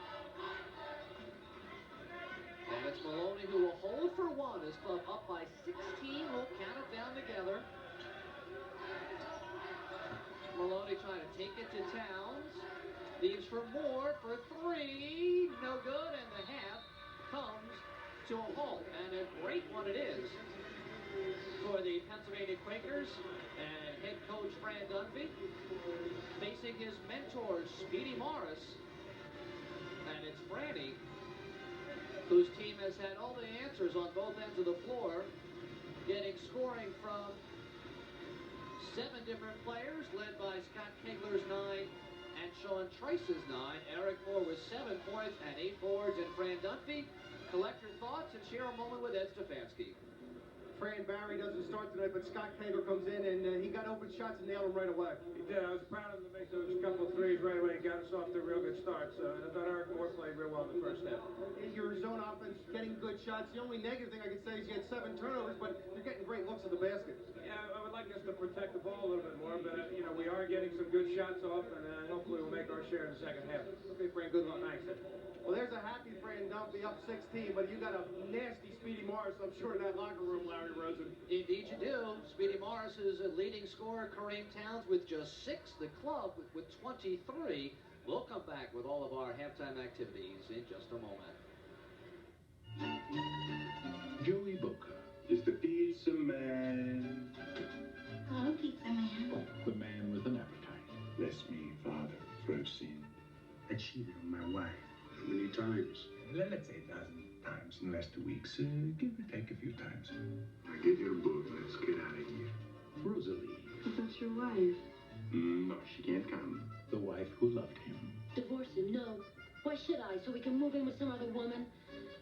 And it's Maloney who will hold for one. His club up by 16. We'll count it down together. Maloney trying to take it to Towns. Leaves for Moore for 3. No good, and the half comes to a halt. And a great one it is for the Pennsylvania Quakers and head coach Fran Dunphy facing his mentors Speedy Morris. And it's Franny, whose team has had all the answers on both ends of the floor, getting scoring from 7 different players, led by Scott Kegler's 9 and Sean Trice's 9. Eric Moore with 7 points and 8 boards, and Fran Dunphy. Collect your thoughts and share a moment with Ed Stefanski. Fran Barry doesn't start tonight, but Scott Kegler comes in, and he got open shots and nailed them right away. He did. I was proud of him to make those couple threes right away and got us off to a real good start. So I thought Eric Moore played real well in the first half. Your zone offense, getting good shots. The only negative thing I could say is you had 7 turnovers, but you're getting great looks at the basket. Yeah, I would like us to protect the ball a little bit more, but we are getting some good shots off, and hopefully we'll make our share in the second half. Okay, Fran, good luck. Thanks. Well, there's a happy Fran Dunphy up 16, but you got a nasty Speedy Morris, I'm sure, in that locker room, Larry Rosen. Indeed you do. Speedy Morris is a leading scorer. Kareem Towns with just 6. The club with 23. We'll come back with all of our halftime activities in just a moment. Joey Boca is the pizza man. Hello, pizza man. The man with an appetite. Bless me, Father, for I've sinned. I cheated on my wife. How many times? Let's say a dozen times in the last 2 weeks. Give or take a few times. Now get your book. Let's get out of here. Rosalie, But that's your wife. No, she can't come. the wife who loved him. Divorce him, no. Why should I? So we can move in with some other woman?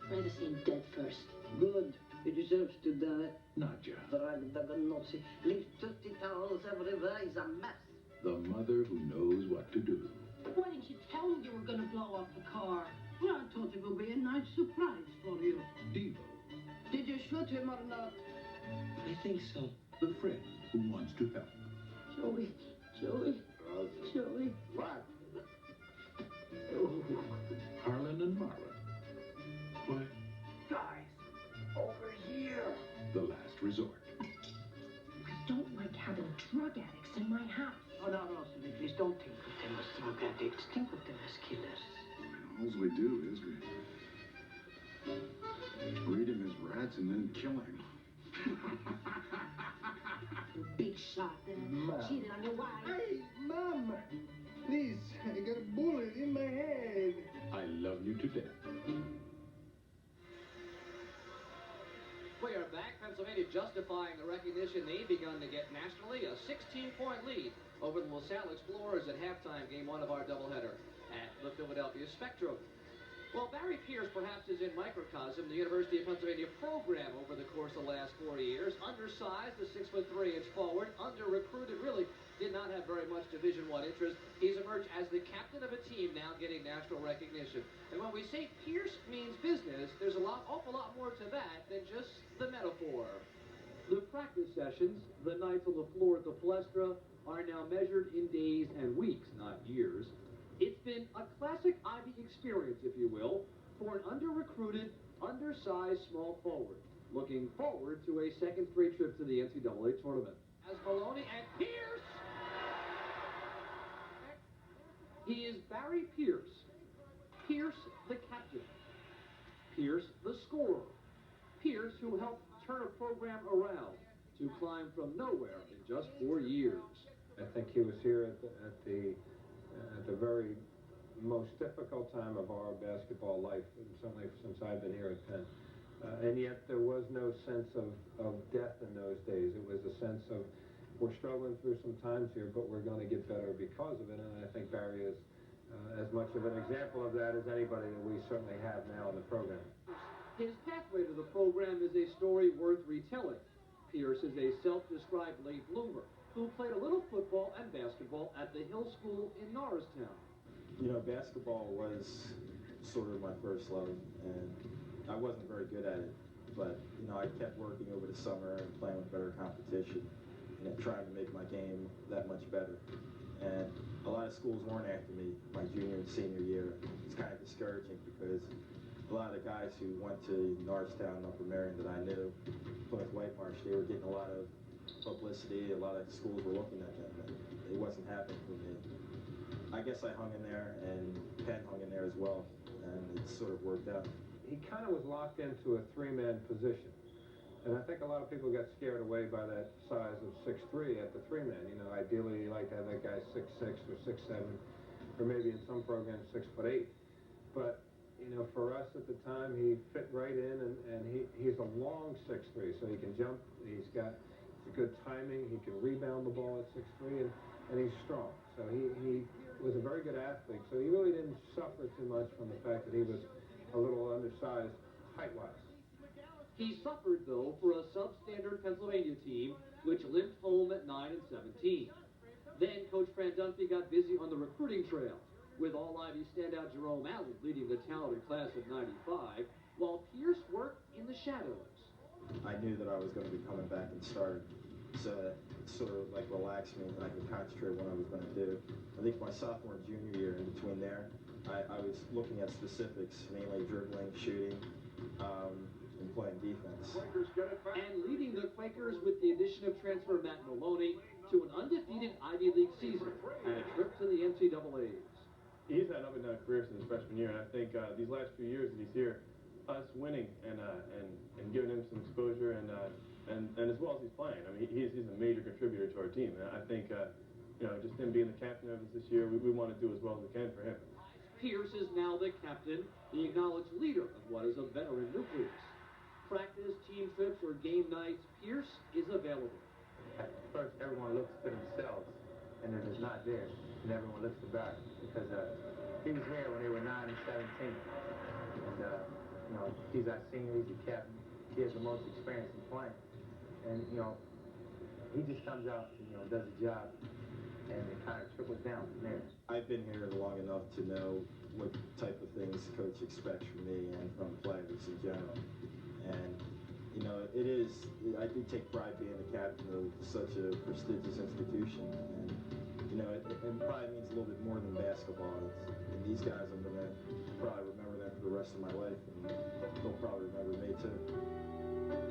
Rather see him dead first. Good. He deserves to die. Nadja, Nazi leaves dirty towels everywhere. He's a mess. the mother who knows what to do. Why didn't you tell me you were going to blow up the car? Well, I thought it would be a nice surprise for you. Devo, Did you shoot him or not? I think so. the friend who wants to help. Joey. What? Harlan and Mara, What? Guys, over here. the last resort. I don't like having drug addicts in my house. Oh, no, Rosalie, please don't think of them as drug addicts. Think of them as killers. All we do is we breed him as rats and then kill him. You big shot. Cheated on your wife. Hey, Mom! Please, I got a bullet in my head. I love you to death. We are back. Pennsylvania justifying the recognition they've begun to get nationally. A 16-point lead over the LaSalle Explorers at halftime, game 1 of our doubleheader at the Philadelphia Spectrum. Well, Barry Pierce perhaps is in microcosm, the University of Pennsylvania program over the course of the last 4 years. Undersized, a 6'3" forward, under-recruited, really did not have very much Division I interest. He's emerged as the captain of a team now getting national recognition. And when we say Pierce means business, there's awful lot more to that than just the metaphor. The practice sessions, the nights on the floor at the Palestra, are now measured in days and weeks, not years. It's been a classic Ivy experience, if you will, for an under-recruited, undersized small forward, looking forward to a second straight trip to the NCAA tournament. As Maloney and Pierce! He is Barry Pierce. Pierce, the captain. Pierce, the scorer. Pierce, who helped turn a program around to climb from nowhere in just 4 years. I think he was here at the very most difficult time of our basketball life, certainly since I've been here at Penn. And yet there was no sense of death in those days. It was a sense of, we're struggling through some times here, but we're going to get better because of it. And I think Barry is as much of an example of that as anybody that we certainly have now in the program. His pathway to the program is a story worth retelling. Pierce is a self-described late bloomer who played a little football and basketball at the Hill School in Norristown. You know, basketball was sort of my first love, and I wasn't very good at it. But, you know, I kept working over the summer and playing with better competition and trying to make my game that much better. And a lot of schools weren't after me my junior and senior year. It's kind of discouraging because a lot of the guys who went to Norristown and Upper Marion that I knew, Plymouth Whitemarsh, they were getting a lot of publicity. A lot of schools were looking at them, and it wasn't happening for me. I guess I hung in there, and Penn hung in there as well, and it sort of worked out. He kind of was locked into a three-man position. And I think a lot of people got scared away by that size of 6'3" at the three-man. You know, ideally you like to have that guy 6'6" or 6'7", or maybe in some programs 6'8". But, you know, for us at the time, he fit right in, and he's a long 6'3", so he can jump. He's got good timing. He can rebound the ball at 6'3", and he's strong. So he was a very good athlete. So he really didn't suffer too much from the fact that he was a little undersized height-wise. He suffered, though, for a substandard Pennsylvania team, which limped home at 9-17. Then Coach Fran Dunphy got busy on the recruiting trail, with All-Ivy standout Jerome Allen leading the talented class of '95, while Pierce worked in the shadows. I knew that I was going to be coming back and starting, so it sort of like relaxed me, and I could concentrate what I was going to do. I think my sophomore and junior year, in between there, I was looking at specifics, mainly dribbling, shooting, and playing defense. And leading the Quakers with the addition of transfer Matt Maloney to an undefeated Ivy League season and a trip to the NCAAs. He's had an up-and-down career since his freshman year, and I think these last few years that he's here, us winning and giving him some exposure and as well as he's playing. I mean, he's a major contributor to our team, and I think you know, just him being the captain of us this year, we want to do as well as we can for him. Pierce is now the captain, the acknowledged leader of what is a veteran nucleus. Practice, team trips, or game nights, Pierce is available. At first, everyone looks to themselves, and if it's not there, then everyone looks to back, because he was here when they were 9 and 17, and you know, he's our senior, he's the captain, he has the most experience in playing, and you know, he just comes out and, you know, does the job, and it kind of trickles down from there. I've been here long enough to know what type of things Coach expects from me and from players in general. And, you know, I do take pride being the captain of such a prestigious institution. And, you know, it probably means a little bit more than basketball. And these guys, I'm going to probably remember them for the rest of my life, and they'll probably remember me too.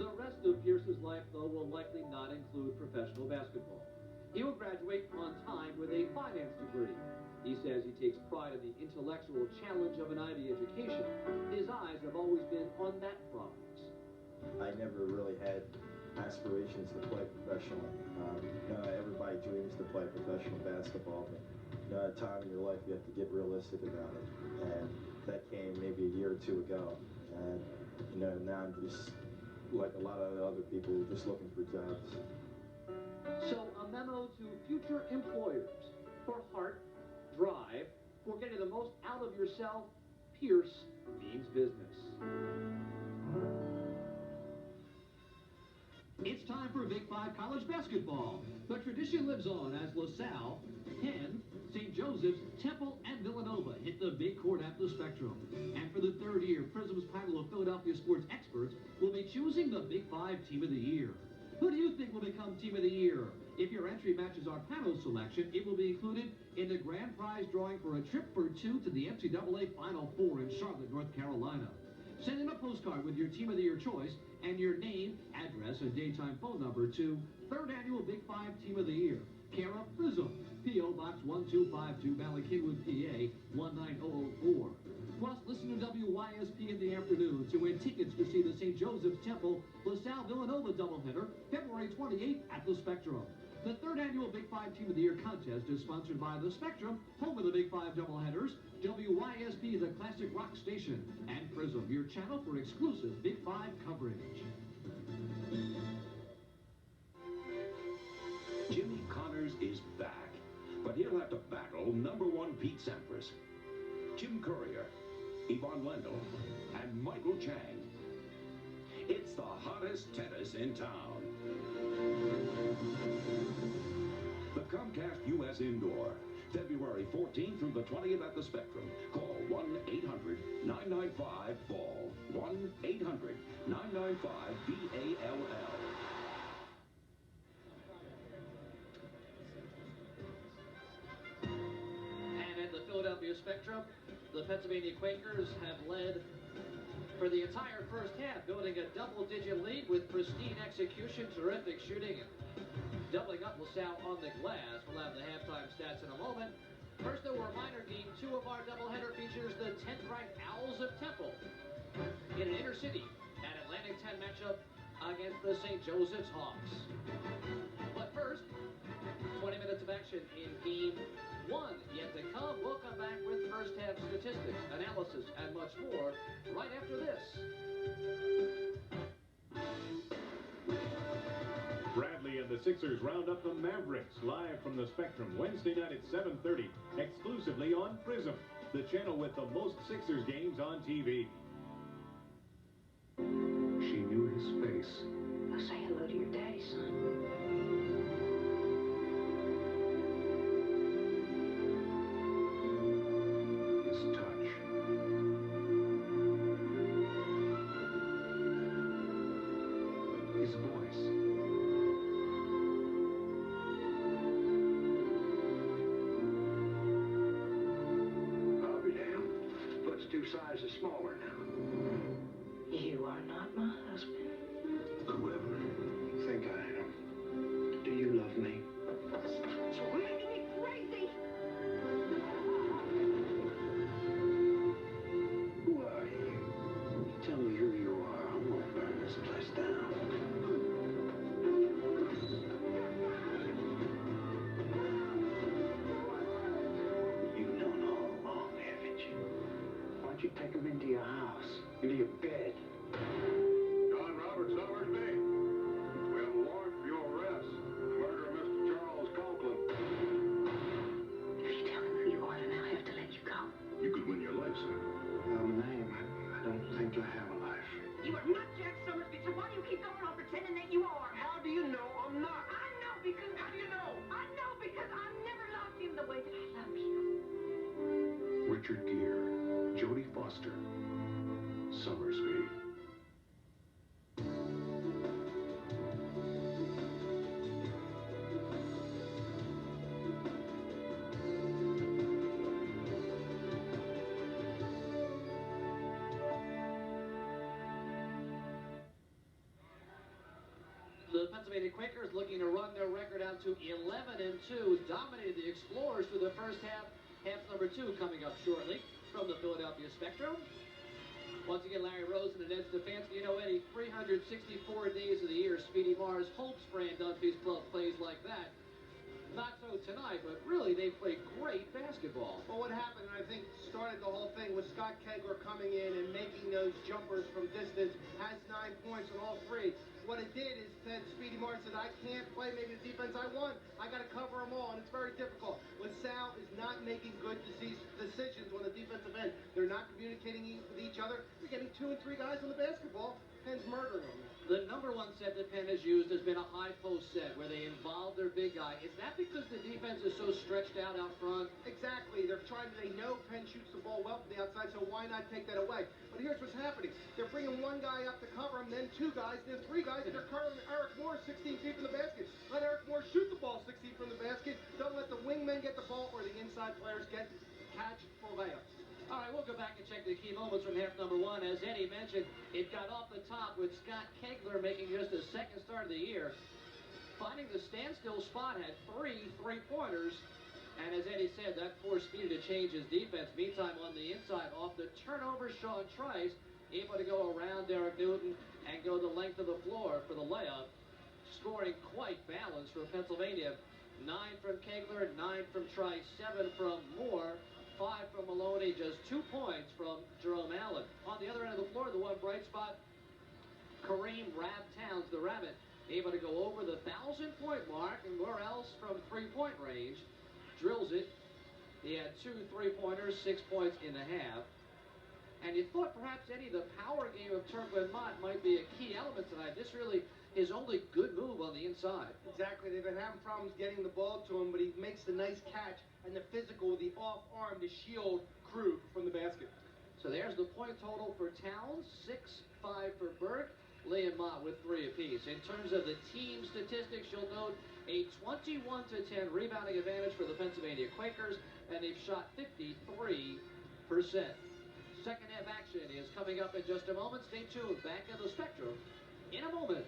The rest of Pierce's life, though, will likely not include professional basketball. He will graduate on time with a finance degree. He says he takes pride in the intellectual challenge of an Ivy education. His eyes have always been on that prize. I never really had aspirations to play professionally. You know, everybody dreams to play professional basketball, but you know, at a time in your life you have to get realistic about it. And that came maybe a year or two ago. And you know, now I'm just like a lot of other people, just looking for jobs. So a memo to future employers: for heart, drive, for getting the most out of yourself, Pierce means business. It's time for Big Five college basketball. The tradition lives on as LaSalle, Penn, St. Joseph's, Temple, and Villanova hit the big court at the Spectrum. And for the third year, Prism's panel of Philadelphia sports experts will be choosing the Big Five Team of the Year. Who do you think will become Team of the Year? If your entry matches our panel selection, it will be included in the grand prize drawing for a trip for two to the NCAA Final Four in Charlotte, North Carolina. Send in a postcard with your Team of the Year choice and your name, address, and daytime phone number to 3rd Annual Big Five Team of the Year, care of Prism, P.O. Box 1252, Valley Kingwood, PA 19004. Plus, listen to WYSP in the afternoon to win tickets to see the St. Joseph's Temple LaSalle Villanova doubleheader February 28th at the Spectrum. The 3rd Annual Big Five Team of the Year contest is sponsored by the Spectrum, home of the Big Five doubleheaders, WYSP, the classic rock station, and Prism, your channel for exclusive Big Five coverage. Jimmy Connors is back, but he'll have to battle #1 Pete Sampras, Jim Courier, Yvonne Lendl, and Michael Chang. It's the hottest tennis in town. The Comcast U.S. Indoor, February 14th through the 20th at the Spectrum. Call 1-800-995-BALL. 1-800-995-BALL. And at the Philadelphia Spectrum, the Pennsylvania Quakers have led for the entire first half, building a double-digit lead with pristine execution, terrific shooting, and doubling up LaSalle on the glass. We'll have the halftime stats in a moment. First, though, we're minor game 2 of our doubleheader features the 10th-ranked Owls of Temple in an inner-city at Atlantic 10 matchup against the St. Joseph's Hawks. But first, 20 minutes of action in game 1 yet to come. We'll come back with first-half statistics, analysis, and much more right after this. Bradley and the Sixers round up the Mavericks live from the Spectrum Wednesday night at 7:30, exclusively on Prism, the channel with the most Sixers games on TV. She knew his face. I'll say hello to your daddy, son. His touch. His voice. I'll be damned. Foot's 2 sizes smaller now. You are not my husband. Whoever you think I am. Do you love me? You're making me crazy. Who are you? Tell me who you are. I'm gonna burn this place down. You've known all along, haven't you? Why don't you take him into your house, into your bed? John Roberts, Silver State. We have a warrant for your arrest. Murder of Mr. Charles Conklin. If you tell me who you are, then I'll have to let you go. You could win your life, sir. Name, I don't think I have a life. You are not Jack Summersby, so why do you keep going on pretending that you are? How do you know I'm not? I know because... How do you know? I know because I never loved him the way that I love you. Richard Gere, Jodie Foster, Summersby. The Pennsylvania Quakers looking to run their record out to 11-2, dominated the Explorers through the first half. Half number 2 coming up shortly from the Philadelphia Spectrum. Once again, Larry Rosen and Ed Stefanski. You know, Eddie, 364 days of the year, Speedy Mars hopes Fran Dunphy's club plays like that. Not so tonight, but really, they play great basketball. Well, what happened, I think, started the whole thing was Scott Kegler coming in and making those jumpers from distance, has 9 points on all 3. What it did is that Speedy Mars said, I can't play maybe the defense I want. I got to cover them all, and it's very difficult. LaSalle is not making good decisions on the defensive end. They're not communicating with each other. They're getting 2 and 3 guys on the basketball. Penn's murdering them. The number 1 set that Penn has used has been a high post set where they involve their big guy. Is that because the defense is so stretched out front? Exactly. They know Penn shoots the ball well from the outside, so why not take that away? But here's what's happening. They're bringing 1 guy up to cover him, then 2 guys, then 3 guys, and they're curling Eric Moore 16 feet from the basket. Let Eric Moore shoot the ball 16 from the basket. Don't let the wingmen get the ball or the inside players catch for layups. All right, we'll go back and check the key moments from half number 1. As Eddie mentioned, it got off the top with Scott Kegler making just his 2nd start of the year. Finding the standstill spot, had 3 3-pointers. And as Eddie said, that forced Speedy to change his defense. Meantime, on the inside, off the turnover, Sean Trice able to go around Derek Newton and go the length of the floor for the layup. Scoring quite balanced for Pennsylvania. 9 from Kegler, 9 from Trice, 7 from Moore. 5 from Maloney, just 2 points from Jerome Allen. On the other end of the floor, the one bright spot, Kareem Rab Towns, the Rabbit, able to go over the 1,000-point mark, and where else from 3-point range, drills it. He had 2 3-pointers, 6 points in the half. And you thought perhaps, Eddie, the power game of Turco and Mott might be a key element tonight. This really his only good move on the inside. Exactly. They've been having problems getting the ball to him, but he makes the nice catch and the physical with the off arm to shield Krug from the basket. So there's the point total for Towns, 6-5 for Burke. Lee and Mott with 3 apiece. In terms of the team statistics, you'll note a 21-10 rebounding advantage for the Pennsylvania Quakers, and they've shot 53%. Second half action is coming up in just a moment. Stay tuned. Back in the Spectrum in a moment.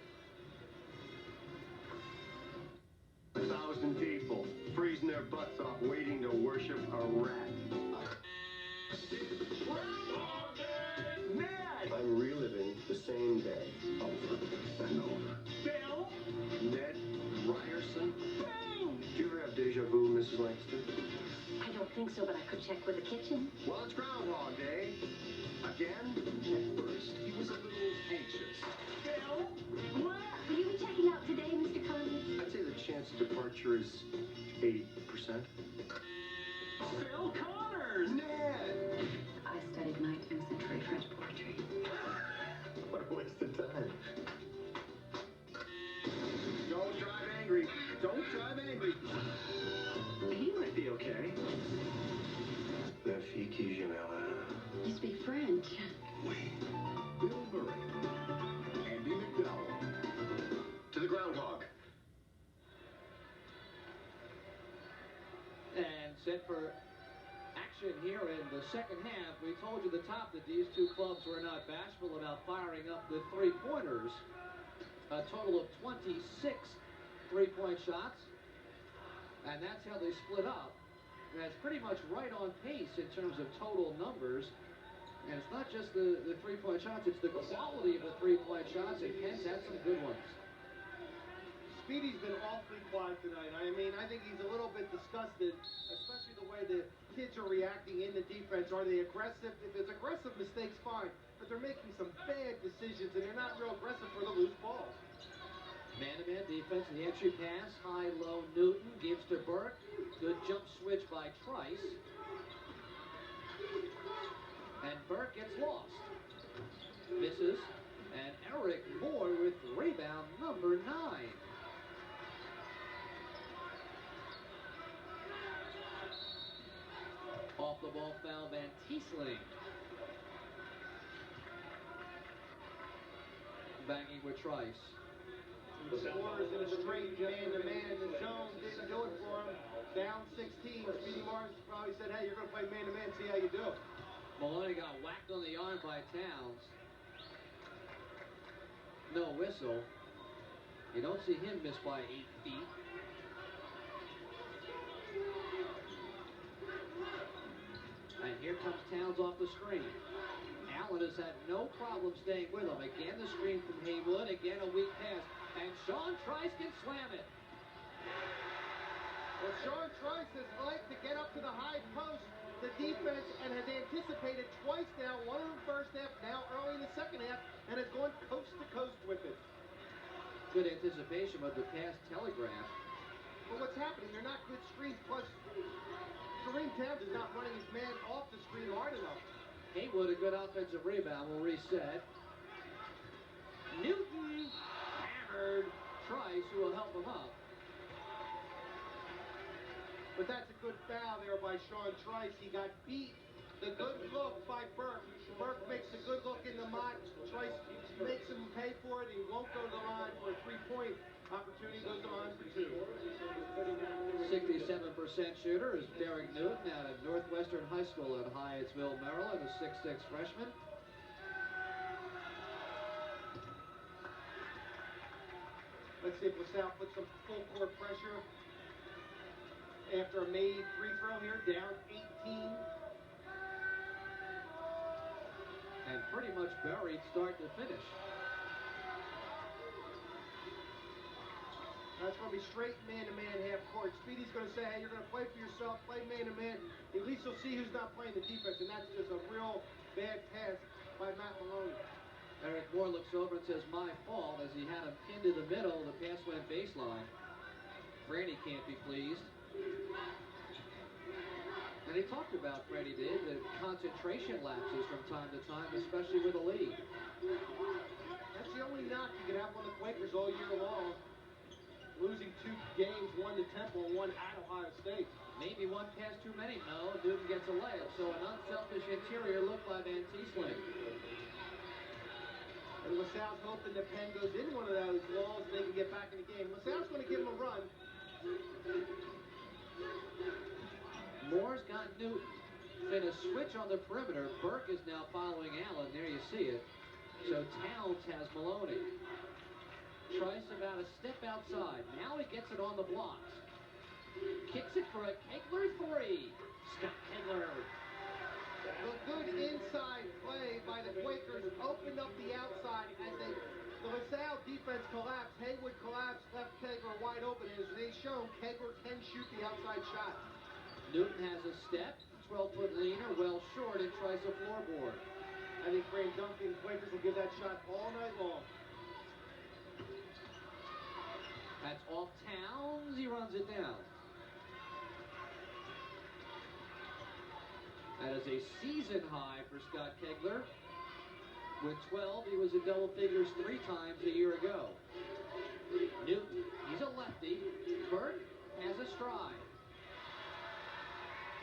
1,000 people freezing their butts off waiting to worship a rat. I'm reliving the same day over and over. Bill? Ned Ryerson? Do you ever have deja vu, Mrs. Langston? I don't think so, but I could check with the kitchen. Well, it's Groundhog Day. Again? At first, he was a little anxious. Bill? What? Will you be checking out today, Mr. Collins? I'd say the chance of departure is 80%. Phil Connors! Ned! I studied 19th century French poetry. What a waste of time. Don't drive angry. Don't drive angry. He might be okay. La fille qui j'aimerais. You speak French. Oui. Bill Murray. Andy McDowell. To the groundhog. And set for action here in the second half. We told you at the top that these two clubs were not bashful about firing up the three-pointers. A total of 26 three-point shots. And that's how they split up. And that's pretty much right on pace in terms of total numbers. And it's not just the three-point shots, it's the quality of the three-point shots, and Penn's had some good ones. Speedy's been awfully quiet tonight. I mean, I think he's a little bit disgusted, especially the way the kids are reacting in the defense. Are they aggressive? If it's aggressive mistakes, fine. But they're making some bad decisions, and they're not real aggressive for the loose balls. Man-to-man defense, the entry pass, high-low Newton, gives to Burke. Good jump switch by Trice. And Burke gets lost. Misses. And Eric Moore with rebound number 9. Off the ball foul, Van Tiesling. Banging with Trice. The scorers in a straight man-to-man in the zone didn't do it for him. Down 16. Speedy Mars probably said, hey, you're going to play man-to-man, see how you do. Maloney got whacked on the arm by Towns. No whistle. You don't see him miss by 8 feet. And here comes Towns off the screen. Allen has had no problem staying with him. Again, the screen from Haywood. Again, a weak pass. And Sean Trice can slam it. Well, Sean Trice has liked to get up to the high post, the defense, and has anticipated twice now, one in the first half, now early in the second half, and has gone coast to coast with it. Good anticipation, but the pass telegraphed. But what's happening? They're not good screens, plus Kareem Towns is not running his man off the screen hard enough. Haywood, a good offensive rebound, will reset. Newton hammered Trice, who will help him up. But that's a good foul there by Sean Trice. He got beat. The good look by Burke. Burke makes a good look in the Mott. Trice makes him pay for it. He won't go to the line for a three-point opportunity. Goes to the line for 2. 67% shooter is Derek Newton out of Northwestern High School in Hyattsville, Maryland, a 6'6" freshman. Let's see if LaSalle puts some full court pressure after a made free throw here, down 18. And pretty much buried start to finish. That's going to be straight man-to-man half court. Speedy's going to say, hey, you're going to play for yourself, play man-to-man. At least you'll see who's not playing the defense, and that's just a real bad pass by Matt Maloney. Eric Moore looks over and says, my fault, as he had him pinned to the middle. The pass went baseline. Franny can't be pleased. And he talked about, Freddie did, the concentration. concentration lapses from time to time, especially with the lead. That's the only knock you can have on the Quakers all year long. Losing 2 games, one to Temple and one at Ohio State. Maybe one pass too many. No, Newton gets a layup. So an unselfish interior look by Van Tiesling. And LaSalle's hoping that Penn goes in one of those walls and they can get back in the game. LaSalle's going to give him a run. Moore's got Newton. Then a switch on the perimeter. Burke is now following Allen. There you see it. So Towns has Maloney. Trice about a step outside. Now he gets it on the blocks. Kicks it for a Kegler 3. Scott Kegler. A good inside play by the Quakers opened up the outside as the LaSalle defense collapsed. Haywood collapsed, left Kegler wide open. As they've shown, Kegler can shoot the outside shot. Newton has a step. 12-foot leaner, well short, and tries a floorboard. I think Graham Duncan Quakers will give that shot all night long. That's off Towns. He runs it down. That is a season high for Scott Kegler. With 12, he was in double figures 3 times a year ago. Newton, he's a lefty. Burke has a stride.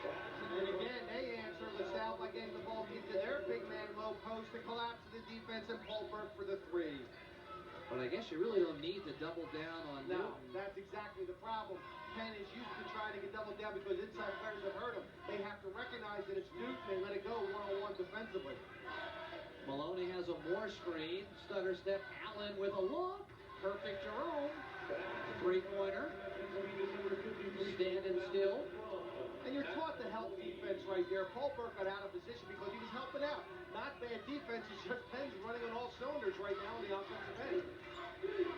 And again, they answer LaSalle by getting the ball into their big man low post to collapse to the defense and Paul Burke for the 3. But I guess you really don't need to double down on No, Newton. that's exactly the problem. Penn is used to trying to get doubled down because inside players have hurt him. They have to recognize that it's Newton and let it go one-on-one defensively. Maloney has a Moore screen. Stutter step. Allen with a look. Perfect Jerome. 3-pointer. Standing still. And you're taught to help defense right there. Paul Burke got out of position because he was helping out. Not bad defense, it's just Penn's running on all cylinders right now on the offensive end.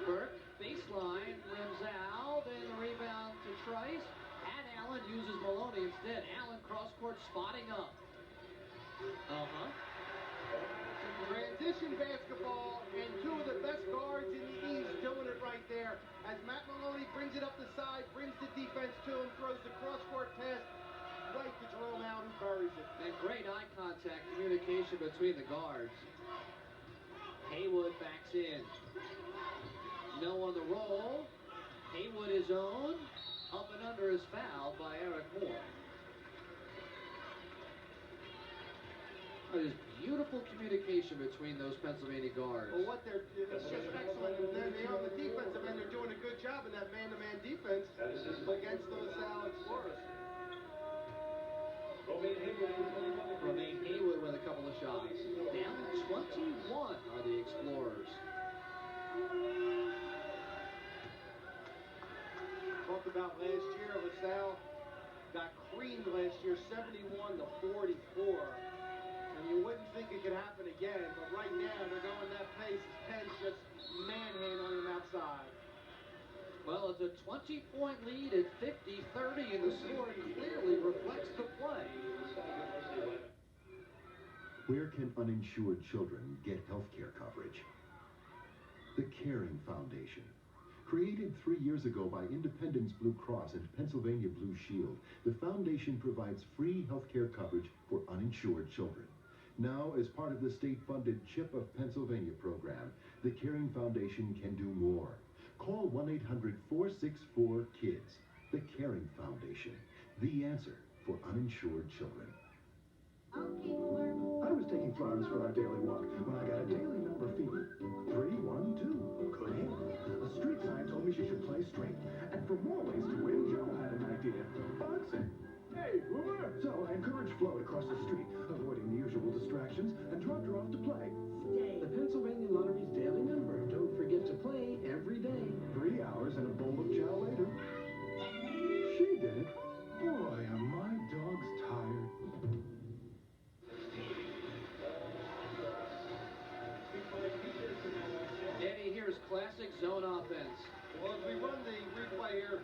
Burke, baseline, rims out, and the rebound to Trice. And Allen uses Maloney instead. Allen cross-court spotting up. Transition basketball, and 2 of the best guards in the East doing it right there. As Matt Maloney brings it up the side, brings the defense to him, throws the cross-court pass right to Jerome Allen, who buries it. And great eye contact, communication between the guards. Haywood backs in. No on the roll. Haywood is owned. Up and under is fouled by Eric Moore. There's beautiful communication between those Pennsylvania guards. Well, it's just excellent. And then on the defensive end, they're doing a good job in that man-to-man defense against the LaSalle Explorers. Romaine Haywood with a couple of shots. Down 21 are the Explorers. Talked about last year, LaSalle got creamed last year, 71-44. And you wouldn't think it could happen again, but right now they're going that pace. Penn's just manhandling them outside. Well, it's a 20-point lead at 50-30, and the score clearly reflects the play. Where can uninsured children get health care coverage? The Caring Foundation. Created 3 years ago by Independence Blue Cross and Pennsylvania Blue Shield, the foundation provides free health care coverage for uninsured children. Now, as part of the state-funded CHIP of Pennsylvania program, the Caring Foundation can do more. Call 1-800-464-KIDS. The Caring Foundation, the answer for uninsured children. I was taking Florence for our daily walk when I got a daily number fever. 312. Good hit. A street sign told me she should play straight. And for more ways to win, Joe had an idea. Boxing. Hey, Boomer! So I encouraged Flo to cross the street, avoiding the usual distractions, and dropped her off to play. Stay. The Pennsylvania Lottery's daily number. Don't forget to play every day. 3 hours and a bowl of chow later. She did it. Boy, are my dogs tired. Danny, here's classic zone offense. Well, as we run the replay here,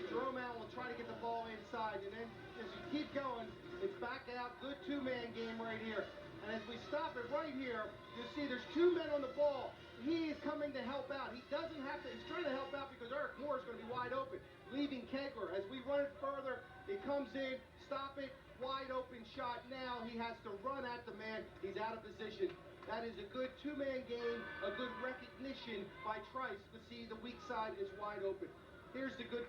Jerome Allen will try to get the ball inside, and then as you keep going, it's back out, good 2-man game right here. And as we stop it right here, you'll see there's 2 men on the ball. He is coming to help out. He doesn't have to, he's trying to help out because Eric Moore is going to be wide open, leaving Kegler. As we run it further, it comes in, stop it, wide open shot now. He has to run at the man. He's out of position. That is a good two-man game, a good recognition by Trice to see the weak side is wide open. Here's the good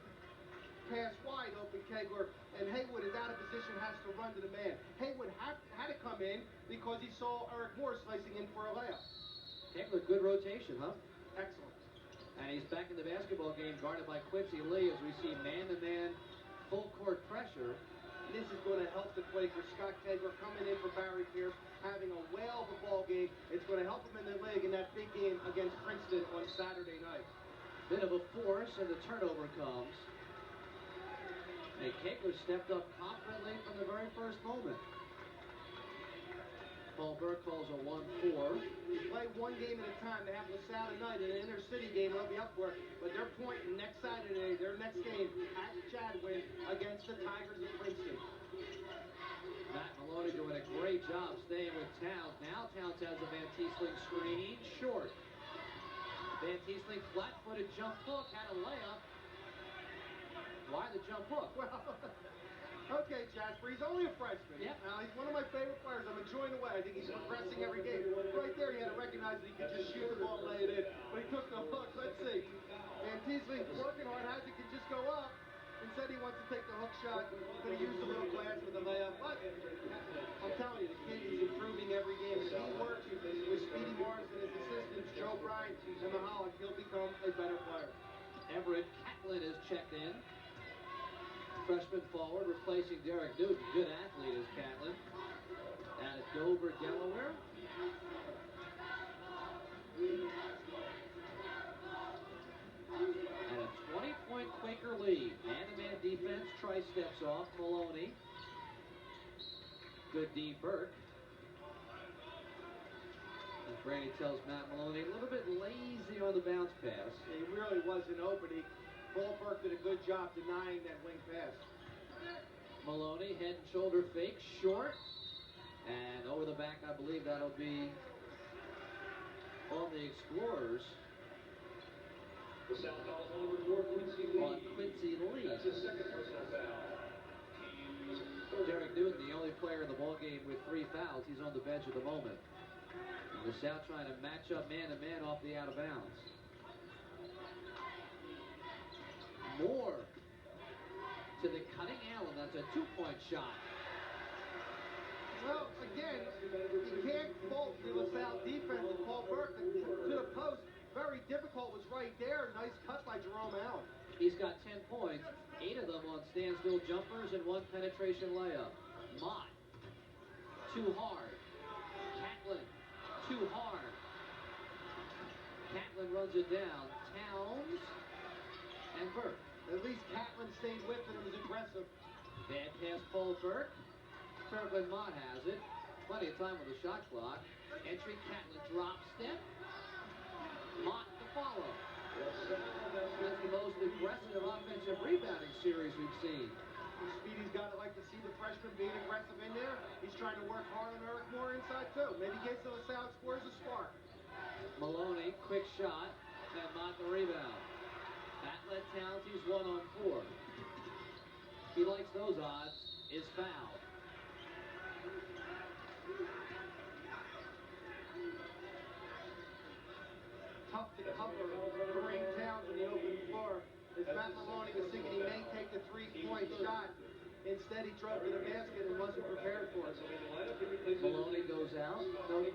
pass wide open, Kegler, and Haywood is out of position, has to run to the man. Haywood had to come in because he saw Eric Moore slicing in for a layup. Kegler, good rotation, huh? Excellent. And he's back in the basketball game, guarded by Quincy Lee as we see man-to-man full court pressure. This is going to help the Quakers. Scott Kegler coming in for Barry Pierce, having a whale of a ball game. It's going to help him in the league in that big game against Princeton on Saturday night. Bit of a force, and the turnover comes. And Kegler stepped up confidently from the very first moment. Paul Burke calls a 1-4. You play one game at a time. They have LaSalle tonight in an inner city game. They'll be up for it. But they're pointing next Saturday, their next game at Chadwin against the Tigers of Princeton. Matt Maloney doing a great job staying with Towns. Now Towns has a Van Tiesling screen short. Van Tiesling flat-footed jump hook, had a layup. Why the jump hook? Well, okay, Jasper, he's only a freshman. Yep. He's one of my favorite players. I'm enjoying the way. I think he's progressing every game. Right there, he had to recognize that he could just shoot the ball and lay it in. But he took the hook. Let's see. Van Tiesling working hard, has it, can just go up. Instead, he wants to take the hook shot. Going to use a little glass with the layup. But I'm telling you, the kid is improving every game. If he works with Speedy Morris and his assistants, Joe Bryant and Mahalik, he'll become a better player. Everett Catlin is checked in. Freshman forward replacing Derek Newton. Good athlete is Catlin. Out of Dover, Delaware. And a 20-point Quaker lead. Man-to-man defense. Trice steps off. Maloney. Good D. Burke. And Brady tells Matt Maloney a little bit lazy on the bounce pass. He really wasn't open. Paul Burke did a good job denying that wing pass. Maloney, head and shoulder fake, short. And over the back, I believe that'll be on the Explorers. LaSalle calls number 4, Quincy Lee. On Quincy Lee. That's his second personal foul. Derek Newton, the only player in the ballgame with 3 fouls. He's on the bench at the moment. LaSalle trying to match up man-to-man off the out of bounds. Moore to the cutting Allen. That's a 2-point shot. Well, again, you can't fault the LaSalle defense with Paul Burke to the post. Very difficult, was right there. Nice cut by Jerome Allen. He's got 10 points, 8 of them on standstill jumpers and 1 penetration layup. Mott, too hard. Catlin, too hard. Catlin runs it down. Towns and Burke. At least Catlin stayed with it and was aggressive. Bad pass, Paul Burke. Turpin Mott has it. Plenty of time on the shot clock. Entry, Catlin drop step. Mott to follow. That's the most aggressive offensive rebounding series we've seen. Speedy's got to like to see the freshman being aggressive in there. He's trying to work hard on Eric Moore inside too. Maybe gets the LaSalle Explorers a spark. Maloney, quick shot, and Mott the rebound. Atlet Towns, he's 1-on-4. He likes those odds, is foul. Tough to cover Kareem Towns in the open floor. As Matt Maloney was thinking he may take the 3-point shot. Instead, he drove to the basket and wasn't prepared for it. Maloney goes out. No,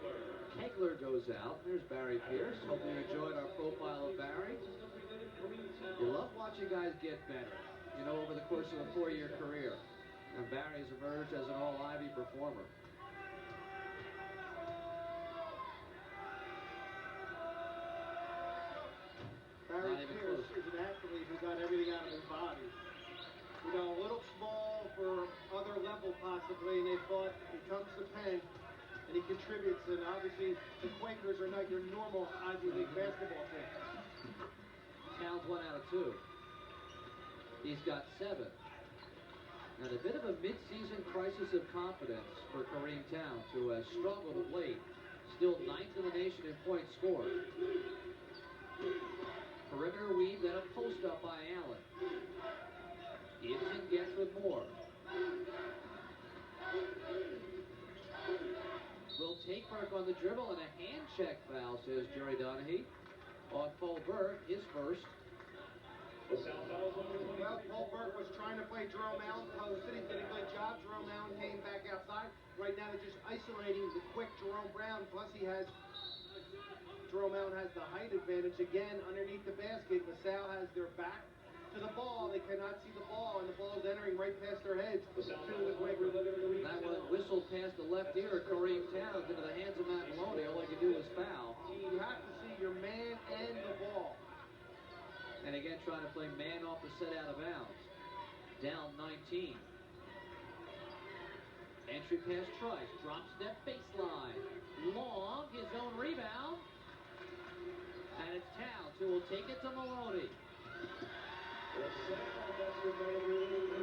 Kegler goes out. There's Barry Pierce. Hope you enjoyed our profile of Barry. You love watching guys get better, you know, over the course of a 4-year career. And Barry's emerged as an all-Ivy performer. Barry Pierce is an athlete who got everything out of his body. You know, a little small for other level possibly, and they thought he comes to Penn and he contributes, and obviously the Quakers are not your normal Ivy League basketball team. Towns 1 out of 2. He's got 7. And a bit of a mid-season crisis of confidence for Kareem Towns, who has struggled of late. Still 9th in the nation in points scored. Perimeter weave, then a post-up by Allen. Gibson gets with Moore. Will take Burke on the dribble and a hand check foul, says Jerry Donahue. On Paul Burke, his first. Well, Paul Burke was trying to play Jerome Allen posted. He did a good job. Jerome Allen came back outside. Right now they're just isolating the quick Jerome Brown. Plus Jerome Allen has the height advantage again underneath the basket. LaSalle has their back to the ball. They cannot see the ball, and the ball is entering right past their heads. That one whistled past the left ear of Kareem Towns into the hands of Matt Maloney. All he could do was foul. You have to see your man and the ball. And again, trying to play man off the set out of bounds. Down 19. Entry pass Trice. Drop step baseline. Long, his own rebound. And it's Towns who will take it to Maloney.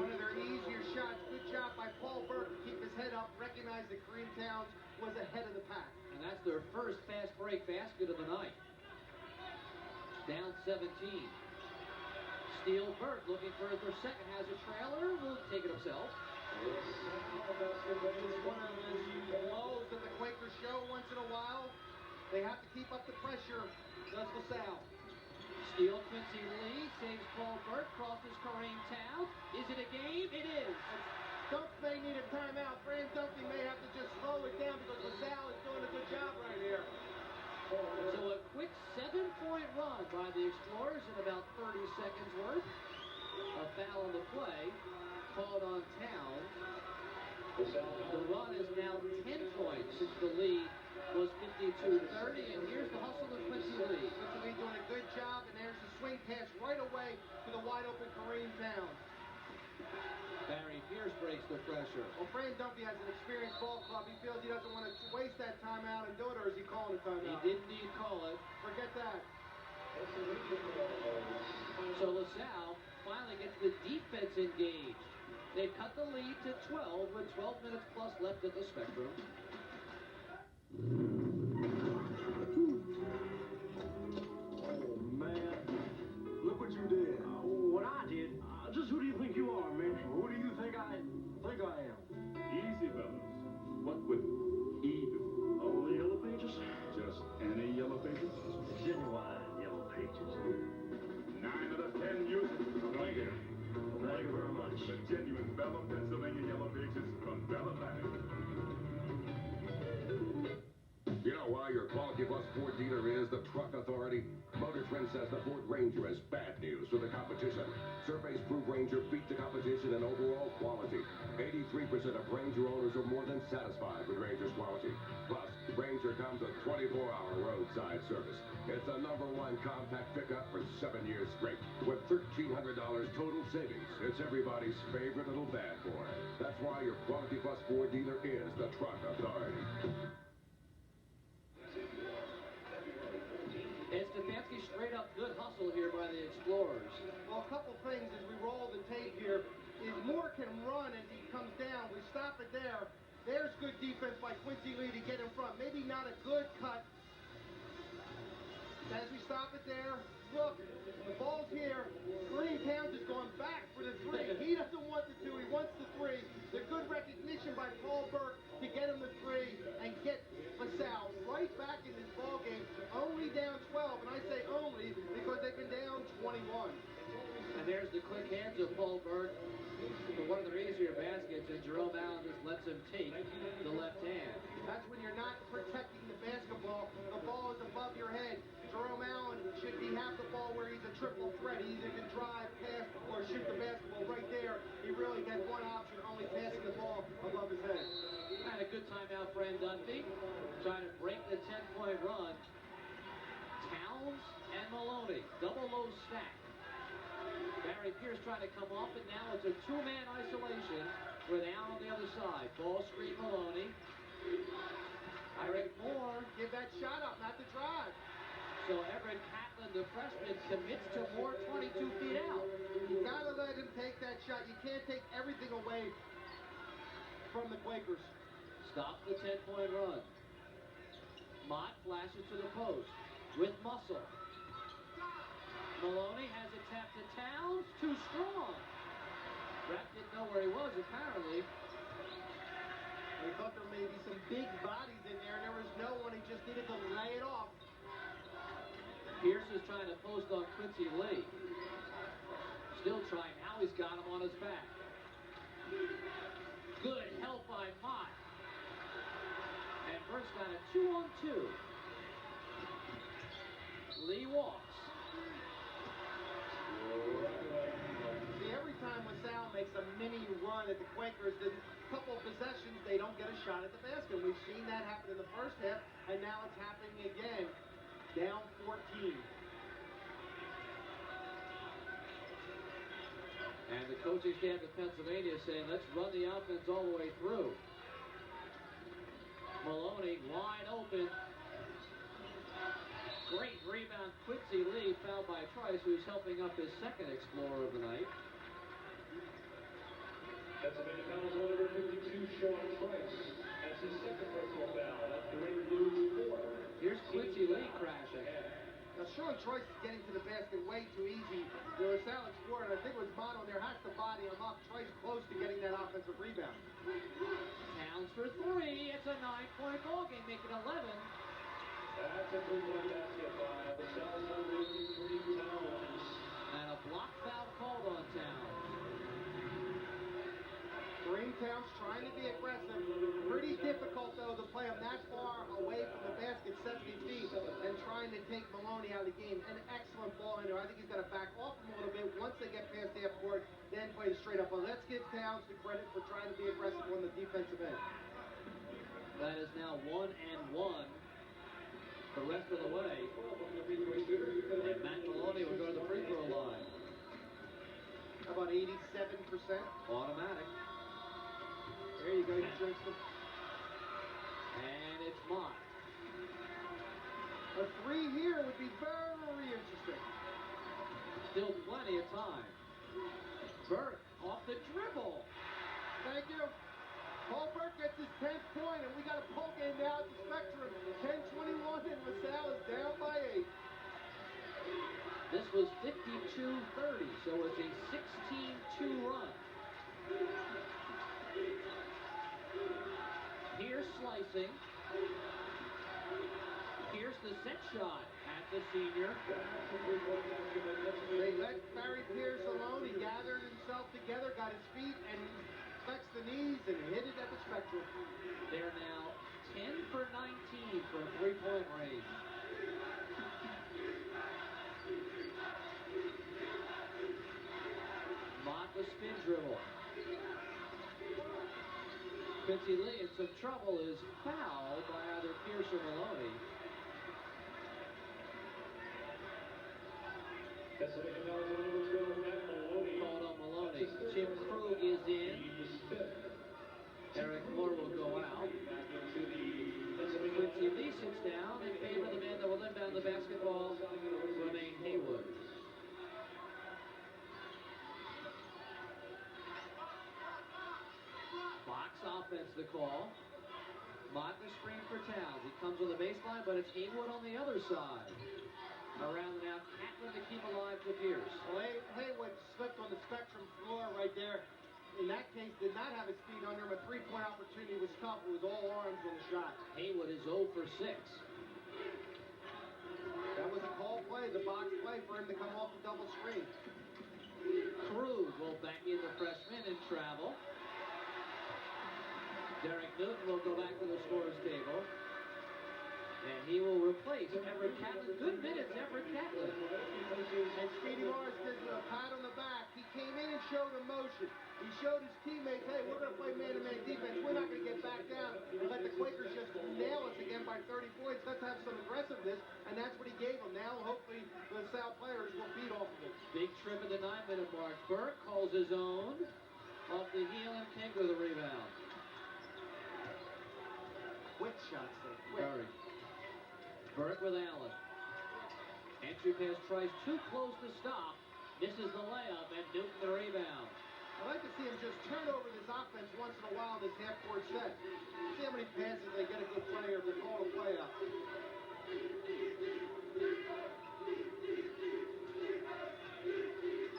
One of their easier shots. Good job by Paul Burke to keep his head up. Recognize that Kareem Towns was ahead of the pack. And that's their first fast break basket of the night. Down 17. Steele Burke looking for their second. Has a trailer. Will take it himself. It's one of those blows that the Quakers show once in a while. They have to keep up the pressure. Does LaSalle. Steele, Quincy Lee saves Paul Burke, crosses Kareem Towns. Is it a game? It is. Dunk may need a timeout. Fran Dunphy may have to just slow it down because LaSalle is doing a good job right here. So a quick 7-point run by the Explorers in about 30 seconds worth. A foul on the play called on Towns. The run is now 10 points since the lead was 52-30, and here's the hustle of Quincy Lee. Quincy Lee doing a good job, and there's the swing pass right away to the wide-open Kareem Towns. Barry Pierce breaks the pressure. Well, Fran Dunphy has an experienced ball club. He feels he doesn't want to waste that timeout and do it, or is he calling a timeout? He didn't need to call it. Forget that. So LaSalle finally gets the defense engaged. They've cut the lead to 12 with 12 minutes plus left at the Spectrum. Oh, man. Look what you did. What I did? Just who do you think you are, man? Who do you think I am? Easy, fellas. What would he do? Oh, the Yellow Pages? Just any yellow pages? Genuine Yellow Pages. 9 out of 10 use it. Thank you. Thank you very much. The genuine Bella, Pennsylvania yellow pages from Bell Atlantic. You know why your Quality Plus Ford dealer is the truck authority? Motor Trend says the Ford Ranger is bad news for the competition. Surveys prove Ranger beat the competition in overall quality. 83% of Ranger owners are more than satisfied with Ranger's quality. Plus, Ranger comes with 24-hour roadside service. It's the #1 compact pickup for 7 years straight. With $1,300 total savings, it's everybody's favorite little bad boy. That's why your Quality Plus Ford dealer is the truck authority. And Stefanski straight up good hustle here by the Explorers. Well, a couple things as we roll the tape here is Moore can run as he comes down. We stop it there. There's good defense by Quincy Lee to get in front. Maybe not a good cut. As we stop it there, look, the ball's here. Kareem Towns is going back for the three. He doesn't want the two, he wants the three. The good recognition by Paul Burke to get him the three and get LaSalle right back in this ball game. Only down 12, and I say only because they've been down 21. And there's the quick hands of Paul Burke for one of their easier baskets, and Jerome Allen just lets him take the left hand. That's when you're not protecting the basketball. The ball is above your head. Jerome Allen should be half the ball where he's a triple threat. He either can drive, pass, or shoot the basketball right there. He really got one option, only passing the ball above his head. And a good timeout, Fran Dunphy, trying to break the 10-point run. Towns and Maloney, double low stack. Barry Pierce trying to come off it. Now it's a two-man isolation with Allen on the other side. Ball screen Maloney. Eric Moore. Give that shot up, not the drive. So Everett Catlin, the freshman, commits to Moore 22 feet out. You gotta let him take that shot. You can't take everything away from the Quakers. Stop the 10-point run. Mott flashes to the post with muscle. Maloney has it tapped to Towns. Too strong. Rep didn't know where he was, apparently. He thought there may be some big bodies in there, and there was no one. He just needed to lay it off. Pierce is trying to post on Quincy Lee. Still trying. Now he's got him on his back. Good help by Mott. And Burke's got a 2-on-2. Lee walks. See, every time when Salle makes a mini run at the Quakers, the couple of possessions, they don't get a shot at the basket. We've seen that happen in the first half, and now it's happening again. Down 14. And the coaching staff of Pennsylvania is saying, let's run the offense all the way through. Maloney wide open. Great rebound. Quincy Lee fouled by Trice, who's helping up his second Explorer of the night. Pennsylvania fouls on number 52, Sean Trice. That's his second personal foul. That's the Red Blues' fourth. Here's Quincy Lee crashing. Now, Sean Trice is getting to the basket way too easy. There was Salle Explorer, and I think it was Mono there, has to body him up. Trice close to getting that offensive rebound. Towns for three. It's a 9-point ball game, making 11. That's a 3-point basket by the Sal's number 3, Towns. And a block foul called on Towns. Green Towns trying to be aggressive. Pretty difficult, though, to play him that far away from the basket, 70 feet, and trying to take Maloney out of the game. An excellent ball in there. I think he's got to back off him a little bit once they get past half court, then play straight up. But let's give Towns the credit for trying to be aggressive on the defensive end. That is now 1-1. The rest of the way. And Matt Maloney will go to the free throw line. How about 87%? Automatic. There you go, he drinks them. And it's Mott. A three here would be very interesting. Still plenty of time. Burke off the dribble. Thank you. Paul Burke gets his 10th point, and we got a ball game now at the Spectrum. 10-21, and LaSalle is down by 8. This was 52-30, so it's a 16-2 run. Here's slicing. Here's the set shot at the senior. They let Barry Pierce alone. He gathered himself together, got his feet, and flexed the knees and hit it at the Spectrum. They're now 10 for 19 from three-point range. Mott the spin dribble. Quincy Lee in some trouble is fouled by either Pierce or Maloney. Called on Maloney. Jim Krug is in. Eric Moore will go out. Quincy Lee sits down in favor of the man that will inbound the basketball, Remain Haywood. Box offense the call. Mott the screen for Towns. He comes on the baseline, but it's Haywood on the other side. Around the now, Catlin to keep alive to Pierce. Well, Haywood slipped on the Spectrum floor right there. In that case, did not have his feet under him. A three-point opportunity was tough. It was all arms on the shot. Haywood is 0 for 6. That was a call play, the box play for him to come off the double screen. Krug will back in the freshman and travel. Derek Newton will go back to the scorer's table. And he will replace Everett Catlin. Good minutes, Everett Catlin. And Speedy Morris gives him a pat on the back. He came in and showed emotion. He showed his teammates, hey, we're going to play man-to-man defense. We're not going to get back down and let the Quakers just nail us again by 30 points. Let's have some aggressiveness, and that's what he gave them. Now, hopefully, the Salle players will feed off of it. Big trip at the 9-minute mark. Burke calls his own. Off the heel and King with a rebound. Quick shots, though. Quick. Sorry. Burke with Allen. Entry pass tries too close to stop. Misses the layup, and Newton the rebound. I'd like to see him just turn over this offense once in a while in this half-court set. See how many passes they get a good player if they call a play out.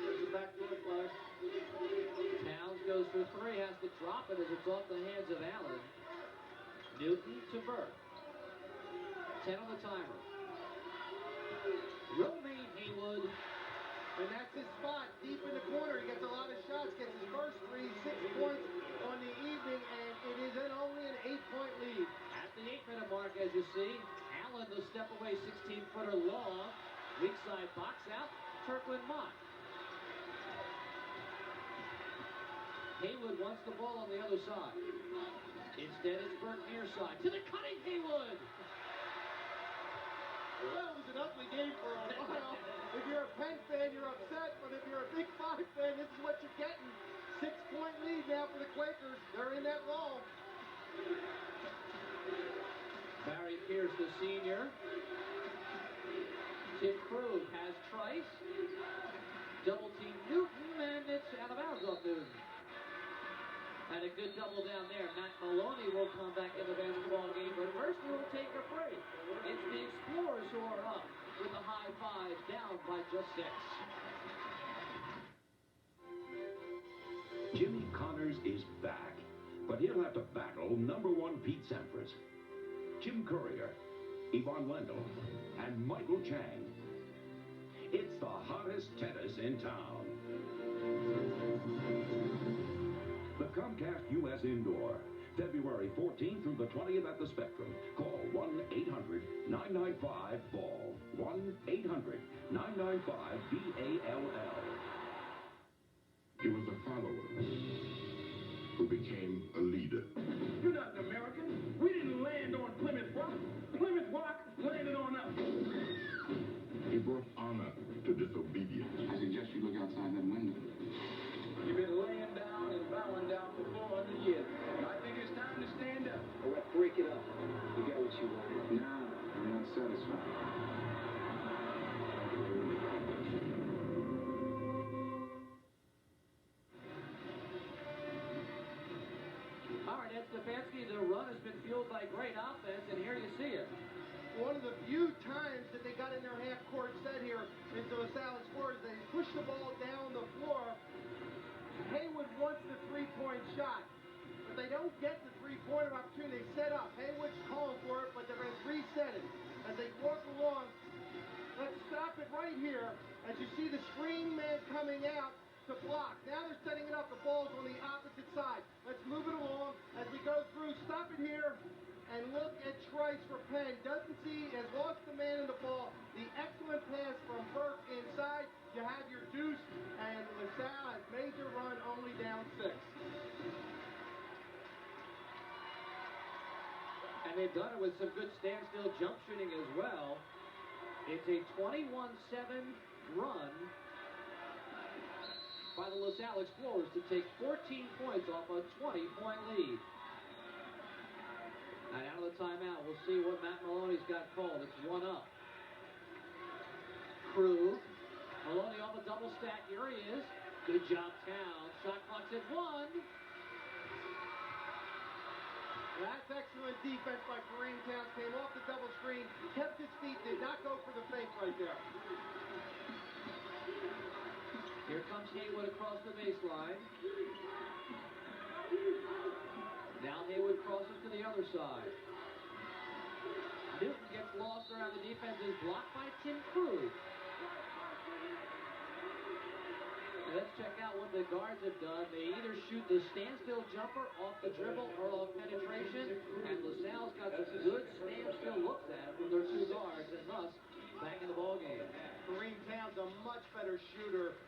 There's the backdoor play. Towns goes for three, has to drop it as it's off the hands of Allen. Newton to Burke. 10 on the timer. Romaine Haywood. And that's his spot, deep in the corner. He gets a lot of shots, gets his first 3, 6 points on the evening, and it is only an 8-point lead. At the 8-minute mark, as you see, Allen, the step away 16-footer long. Weak side box out, Turkland Mott. Haywood wants the ball on the other side. Instead, it's Burke near side. To the cutting Haywood! Well, it was an ugly game for a while. If you're a Penn fan, you're upset, but if you're a Big 5 fan, this is what you're getting. 6-point lead now for the Quakers. They're in that role. Barry Pierce, the senior. Tim Krug has Trice. Double team Newton, and it's out of bounds off Newton. Had a good double down there. Matt Maloney will come back in the basketball game, but first we will take a break. It's the Explorers who are up with a high 5, down by just 6. Jimmy Connors is back, but he'll have to battle #1 Pete Sampras, Jim Courier, Yvonne Wendell, and Michael Chang. It's the hottest tennis in town. The Comcast U.S. Indoor, February 14th through the 20th at the Spectrum. Call 1-800-995-BALL. 1-800-995-BALL. He was a follower who became a leader. You're not an American. We didn't land on Plymouth Rock. Plymouth Rock landed on us. He brought honor to disobedience. I suggest you look outside that window. You've been laying down and bowing down for 400 years. I think it's time to stand up. All right, break it up. You got what you wanted. No, I'm not satisfied. All right, Ed Stefanski, the run has been fueled by great offense, and here you see it. One of the few times that they got in their half-court set here into the Salle Explorers, they pushed the ball down the floor. Haywood wants the three-point shot, but they don't get the three-pointer opportunity. They set up. Haywood's calling for it, but they're going to reset it. As they walk along, let's stop it right here. As you see the screen man coming out to block. Now they're setting it up. The ball's on the opposite side. Let's move it along as we go through. Stop it here. And look at Trice for Penn. Doesn't see, has lost the man in the ball. The excellent pass from Burke inside. You have your deuce, and LaSalle has made their run only down 6. And they've done it with some good standstill jump shooting as well. It's a 21-7 run by the LaSalle Explorers to take 14 points off a 20-point lead. And out of the timeout, we'll see what Matt Maloney's got called. It's 1 up. Krug. Maloney off a double stack. Here he is. Good job, Town. Shot clock's at 1. That's excellent defense by Kareem Towns. Came off the double screen, kept his feet, did not go for the fake right there. Here comes Haywood across the baseline. Now Haywood crosses to the other side. Newton gets lost around the defense, is blocked by Tim Krug. Let's check out what the guards have done. They either shoot the standstill jumper off the dribble or off penetration, and LaSalle's got some good standstill looks at it from their 2 guards, and thus back in the ballgame. Kareem Towns a much better shooter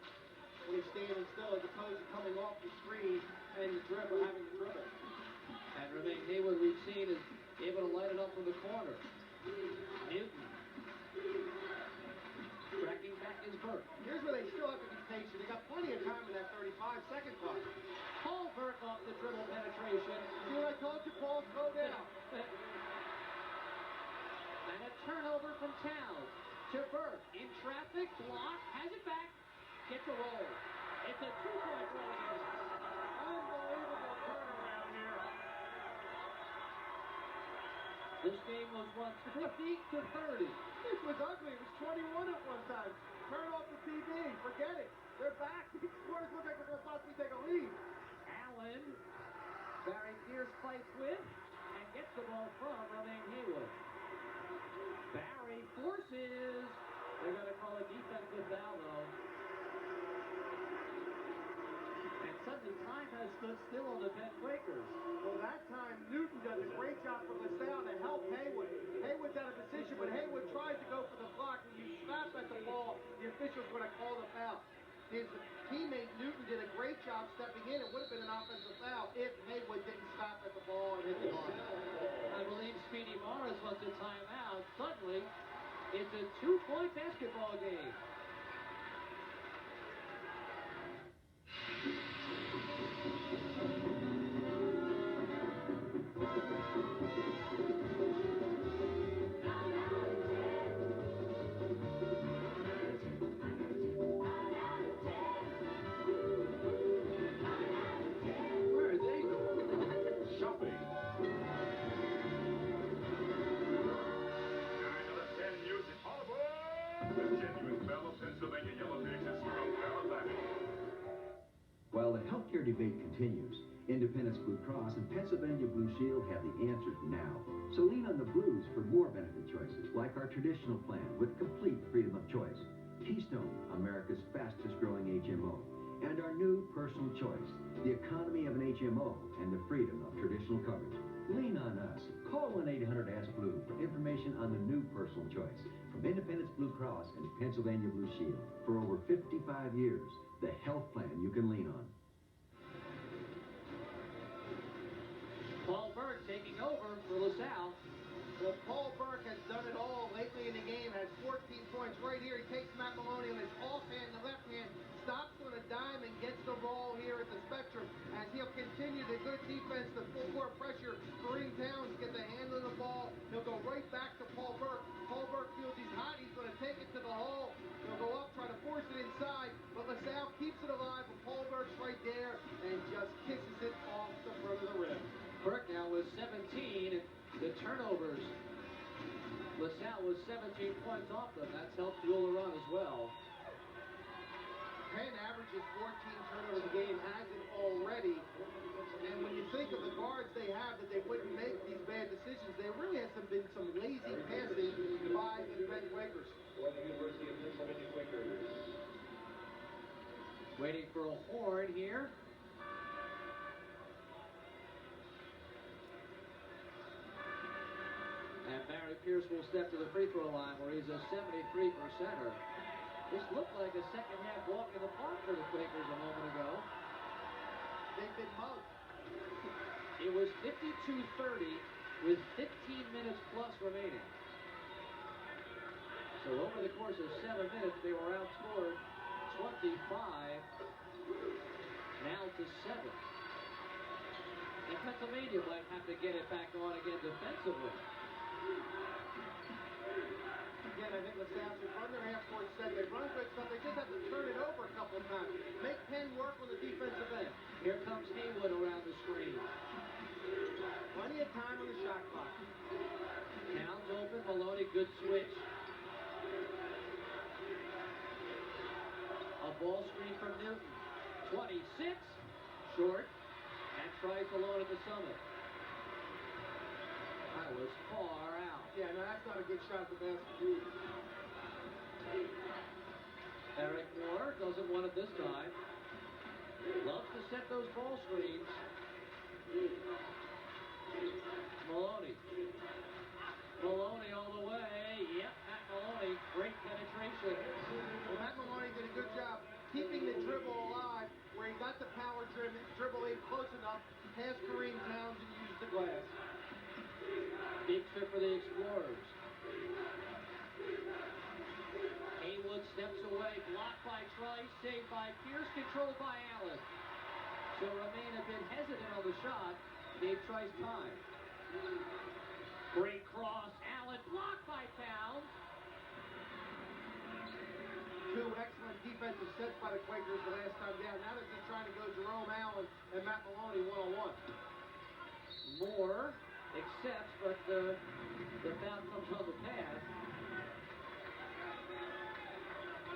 when he's standing still as opposed to coming off the screen and the dribble, having the dribble. And Romaine Haywood, we've seen, is able to light it up from the corner. Newton. Tracking back is Burke. Here's where they still have to be patient. They got plenty of time in that 35-second clock. Paul Burke off the dribble penetration. See what I told you, Paul? Slow down. And a turnover from Towns to Burke. In traffic, block, has it back, gets a roll. It's a 2-point roll against us. Unbelievable turnaround here. This game was won 50-30. This was ugly. It was 21 at one time. Turn off the TV. Forget it. They're back. The Explorers look like they're going to possibly take a lead. Allen. Barry Pierce fights with. And gets the ball from Romaine Haywood. Barry forces. They're going to call a defensive foul, though. And suddenly time has stood still on the Penn Quakers. Well, that time, Newton does a great job for LaSalle to help Haywood. Haywood's out of position, but Haywood tries to go for the block. When you snap at the ball, the official's going to call the foul. His teammate Newton did a great job stepping in. It would have been an offensive foul if Haywood didn't stop at the ball and hit the line. I believe Speedy Morris wants a timeout. Suddenly, it's a two-point basketball game. Where are they going? Shopping. 9 music. All aboard! The genuine smell of Pennsylvania yellow pages from Bell Atlantic. While the healthcare debate continues, Independence Blue Cross and Pennsylvania Blue Shield have the answers now. So lean on the Blues for more benefit choices, like our traditional plan with complete freedom of choice. Keystone, America's fastest growing HMO. And our new personal choice, the economy of an HMO and the freedom of traditional coverage. Lean on us. Call 1-800-ASK-BLUE for information on the new personal choice from Independence Blue Cross and Pennsylvania Blue Shield. For over 55 years, the health plan you can lean on. Paul Burke taking over for LaSalle. Well, Paul Burke has done it all lately in the game, has 14 points right here. He takes Matt Maloney on his offhand, the left hand, stops on a dime and gets the ball here at the Spectrum as he'll continue the good defense, the full court pressure. Kareem Towns get the hand on the ball. He'll go right back to Paul Burke. Paul Burke feels he's hot. He's going to take it to the hole. He'll go up, try to force it inside, but LaSalle keeps it alive, and Paul Burke's right there and just kisses it off the front of the rim. Burke now with 17. The turnovers. LaSalle was 17 points off them. That's helped fuel the run as well. Penn averages 14 turnovers a game, has it already. And when you think of the guards they have that they wouldn't make these bad decisions, there really has been some lazy passing by the Penn Quakers. University of Pennsylvania Quakers. Waiting for a horn here. And Barry Pierce will step to the free throw line where he's a 73%er. This looked like a second half walk in the park for the Quakers a moment ago. They've been mugged. It was 52-30 with 15 minutes plus remaining. So over the course of 7 minutes, they were outscored 25 now to 7. And Pennsylvania might have to get it back on again defensively. Again, I think LaSalle should run their half-court set. They run good stuff. They just have to turn it over a couple of times. Make Penn work on the defensive end. Here comes Haywood around the screen. Plenty of time on the shot clock. Towns open. Maloney, good switch. A ball screen from Newton. 26. Short. And tries alone at the summit. That was far out. Yeah, no, that's not a good shot at the basket. Eric Moore doesn't want it this time. Loves to set those ball screens. Maloney. Maloney all the way. Yep, Matt Maloney. Great penetration. Well, Matt Maloney did a good job keeping the dribble alive where he got the power dribble in close enough, past Kareem Towns and used the glass. Big trip for the Explorers. Haywood steps away, blocked by Trice, saved by Pierce, controlled by Allen. So remain a bit hesitant on the shot, gave Trice time. Great cross, Allen blocked by Towns. Two excellent defensive sets by the Quakers the last time down. Now they're just trying to go Jerome Allen and Matt Maloney one-on-one. Moore accepts, but the foul comes on the pass.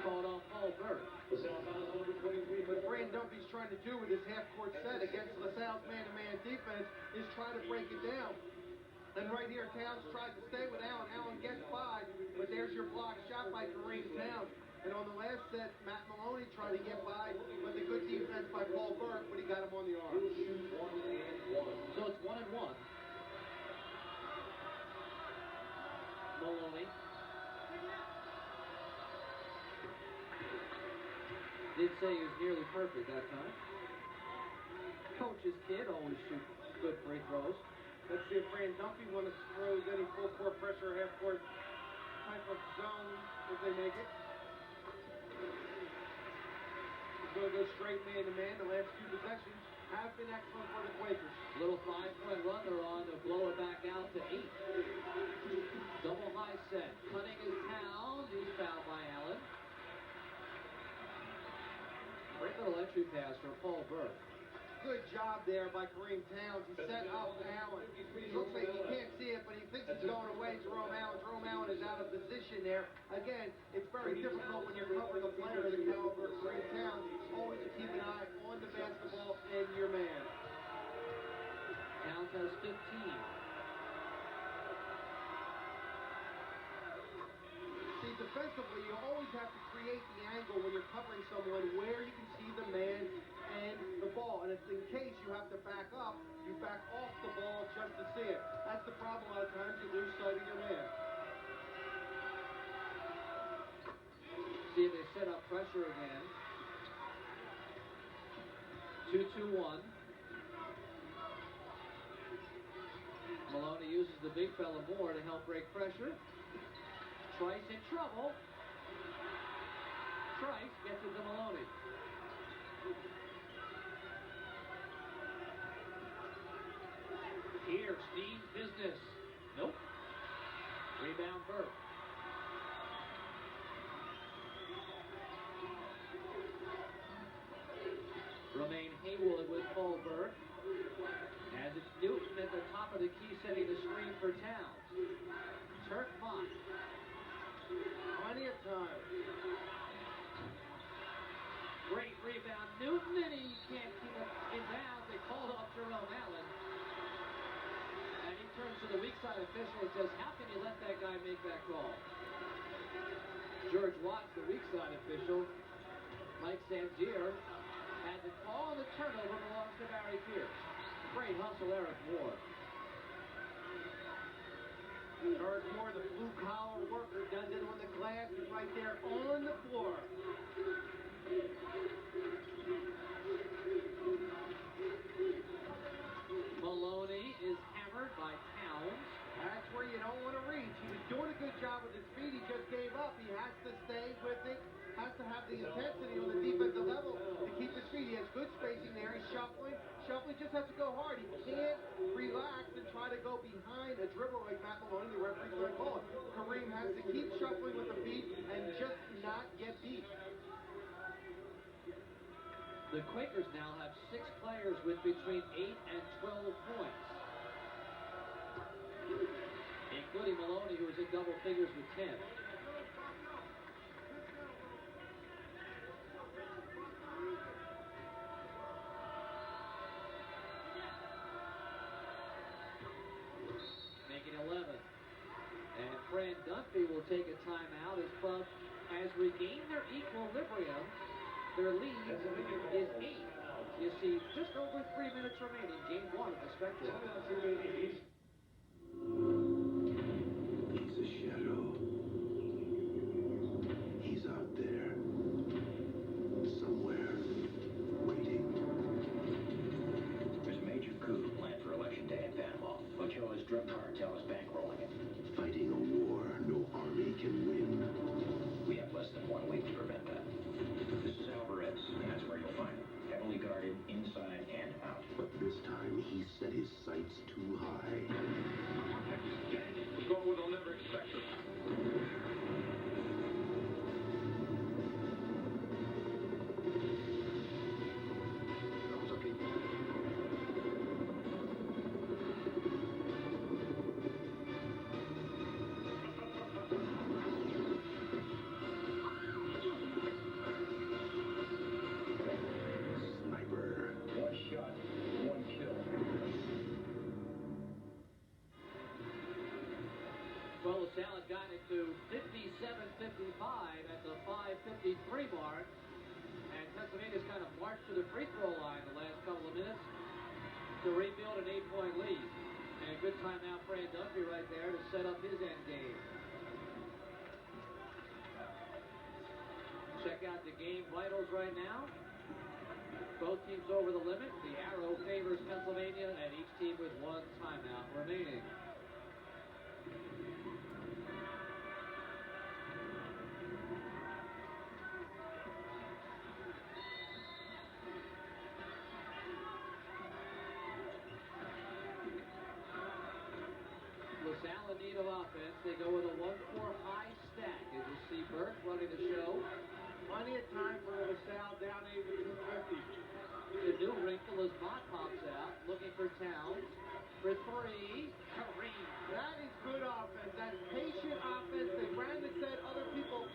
Called off Paul Burke. What Brandon Dumpy's trying to do with his half-court set against LaSalle's man-to-man defense is try to break it down. And right here, Towns tried to stay with Allen. Allen gets by, but there's your block shot by Kareem Towns. And on the last set, Matt Maloney tried to get by, but the good defense by Paul Burke, but he got him on the arm. So it's 1-1. Maloney. Did say he was nearly perfect that time. Coach's kid always shoots good free throws. Let's see if Fran Dumpy wants to throw any full court pressure, half court type of zone if they make it. He's going to go straight man to man. The last few possessions have been excellent for the Quakers. Little 5-point run they're on to blow it back out to 8. Double high set. Cutting his Towns. He's fouled by Allen. Great little entry pass for Paul Burke. Good job there by Kareem Towns. He set up Allen. He looks like he can't see it, but he thinks it's going away. Jerome Allen is out of position there. Again, it's very difficult when you're covering a player of the caliber of Kareem Towns. Always to keep an eye on the basketball and your man. Towns has 15. See, defensively, you always have to create the angle when you're covering someone where you can see the man and the ball. And if in case you have to back up, you back off the ball just to see it. That's the problem a lot of times. You lose sight of your man. See if they set up pressure again. 2-2-1. Maloney uses the big fella more to help break pressure. Trice in trouble. Trice gets it to Maloney. Pierce needs business. Nope. Rebound Burke. Romaine Haywood with Paul Burke. As it's Newton at the top of the key setting the screen for Towns. Turk Mott. Plenty of time. Great rebound. Newton, and he can't keep it in bounds. They called off Jerome Allen. And he turns to the weak side official and says, how can you let that guy make that call? George Watts, the weak side official. Mike Sangier had the call, and the turnover belongs to Barry Pierce. Great hustle, Eric Moore. Eric Moore, the blue-collar worker, does it when the glass is right there on the floor. Maloney is hammered by Towns. That's where you don't want to reach. He was doing a good job with his feet. He just gave up. He has to stay with it. Has to have the intensity on the defensive level to keep his feet. He has good spacing there. He's shuffling. Shuffling just has to go hard. He can't relax and try to go behind a dribble like Matt Maloney. The referee's going to call it. Kareem has to keep shuffling with the feet and just not get beat. The Quakers now have 6 players with between 8 and 12 points, including Maloney, who is in double figures with 10. Making 11. And Fran Dunphy will take a timeout as Buff has regained their equilibrium. Their lead is 8. You see, just over 3 minutes remaining. Game 1 of the Spectrum. He's a shadow. He's out there. Somewhere. Waiting. There's a major coup planned for Election Day in Panama. Ochoa's drug cartel is bankrolling it. Fighting a war no army can win. We have less than 1 week to prevent that. This is Alvarez, and that's where you'll find him. Heavily guarded inside and out. But this time he set his sights too high. Well, LaSalle had gotten it to 57-55 at the 5:53 mark. And Pennsylvania's kind of marched to the free throw line the last couple of minutes to rebuild an 8-point lead. And a good timeout, Fran Dunphy right there to set up his end game. Check out the game vitals right now. Both teams over the limit. The arrow favors Pennsylvania, and each team with one timeout remaining. LaSalle in need of offense. They go with a 1-4 high stack. As you see Burke running the show. Plenty of time for LaSalle down 8-50. The new wrinkle as Mott pops out, looking for Towns. For three, Kareem. That is good offense. That's patient offense. They ran and said other people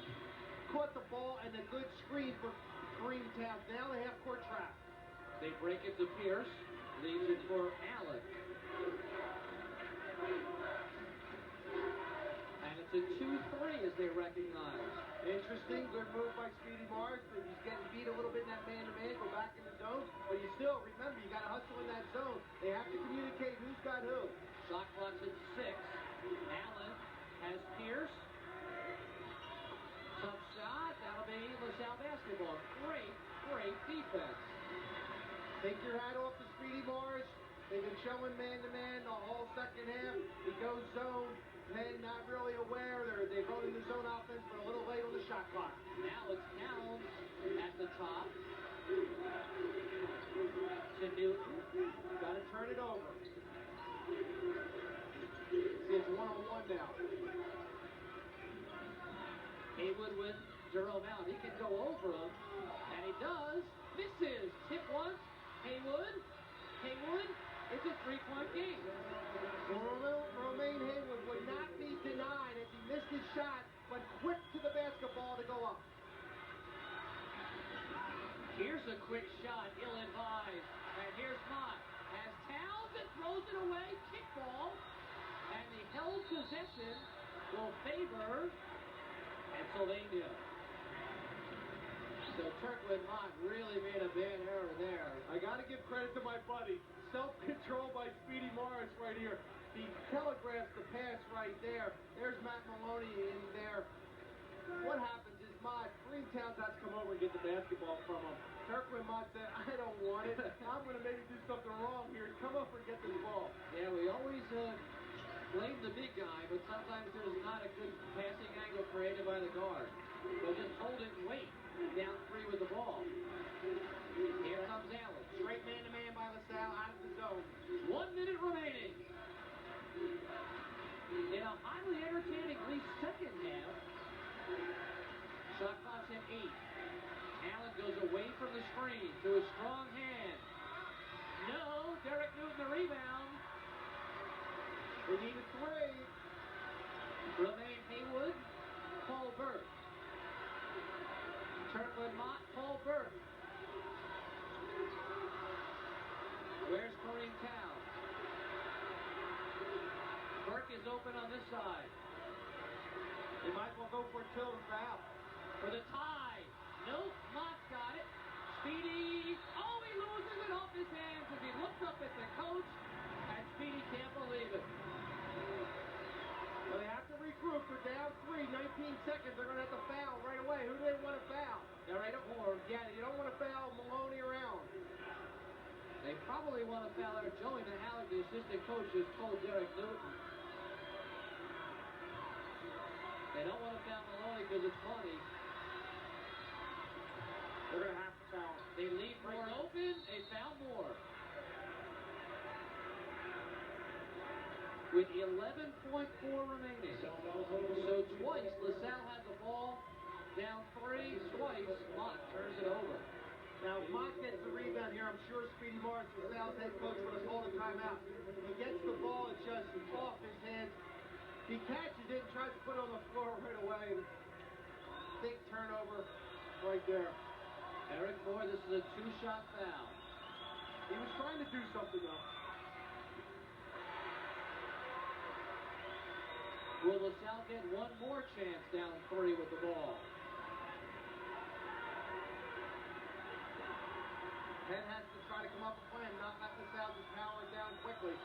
caught the ball and a good screen for Kareem Towns. Now they have court trap. They break it to Pierce. Leaves it for Allen. And it's a 2-3 as they recognize. Interesting, good move by Speedy Morris. He's getting beat a little bit in that man-to-man, go back in the zone. But you still, remember, you got to hustle in that zone. They have to communicate who's got who. Shot clock's at 6. Allen has Pierce. Tough shot. That'll be LaSalle basketball. Great defense. Take your hat off to Speedy Morris. They've been showing man-to-man the whole second half. He goes zone. Penn not really aware. They're going in the zone offense, but a little late on the shot clock. Now it's Towns at the top. To Newton. Got to turn it over. See, it's one-on-one now. Haywood with Jerome out. He can go over him, and he does. Misses. Tip once. Haywood. It's a 3-point game. Romaine Haywood would not be denied as he missed his shot, but quick to the basketball to go up. Here's a quick shot, ill-advised. And here's Mott. Has Towns and throws it away. Kickball. And the held possession will favor Pennsylvania. So Turkwood Mott really made a bad error there. I got to give credit to my buddy. Self-control by Speedy Morris right here. He telegraphs the pass right there. There's Matt Maloney in there. What happens is Mott, Kareem Towns has to come over and get the basketball from him. Turkwood Mott said, I don't want it. I'm going to maybe do something wrong here. Come over and get this ball. Yeah, we always blame the big guy, but sometimes there's not a good passing angle created by the guard. So just hold it and wait. Down 3 with the ball. Here comes Allen. Straight man-to-man by LaSalle out of the zone. 1 minute remaining. In a highly entertaining second half. Shot clock's at 8. Allen goes away from the screen to a strong hand. No, Derek Newton the rebound. We need a 3. Romaine Haywood, Paul Burke. Turkwood Mott, Paul Burke. Where's Kareem Towns? Burke is open on this side. They might as well go for a tilt and foul. For the tie. Nope, Mott's got it. Speedy. Oh, he loses it off his hands as he looks up at the coach. And Speedy can't believe it. Well, they have to regroup. They're down 3, 19 seconds. They're going to have to foul right away. Who do they want to foul? They're right at war. Yeah, you don't want to foul Maloney around. They probably want to foul there. Joey Mahalik, the assistant coach, has told Derek Newton. They don't want to foul Maloney because it's funny. They're going to have to foul. They leave Moore open. They foul Moore. With 11.4 remaining. So twice LaSalle had the ball, down 3, twice Mott turns it over. Now if Mott gets the rebound here, I'm sure Speedy Morris, LaSalle's head coach, would have called a timeout. He gets the ball, it's just off his hands. He catches it and tries to put it on the floor right away. Big turnover right there. Eric Moore, this is a 2-shot foul. He was trying to do something though. Will LaSalle get one more chance down 3 with the ball? Penn has to try to come up with a plan, not let LaSalle just power it down quickly.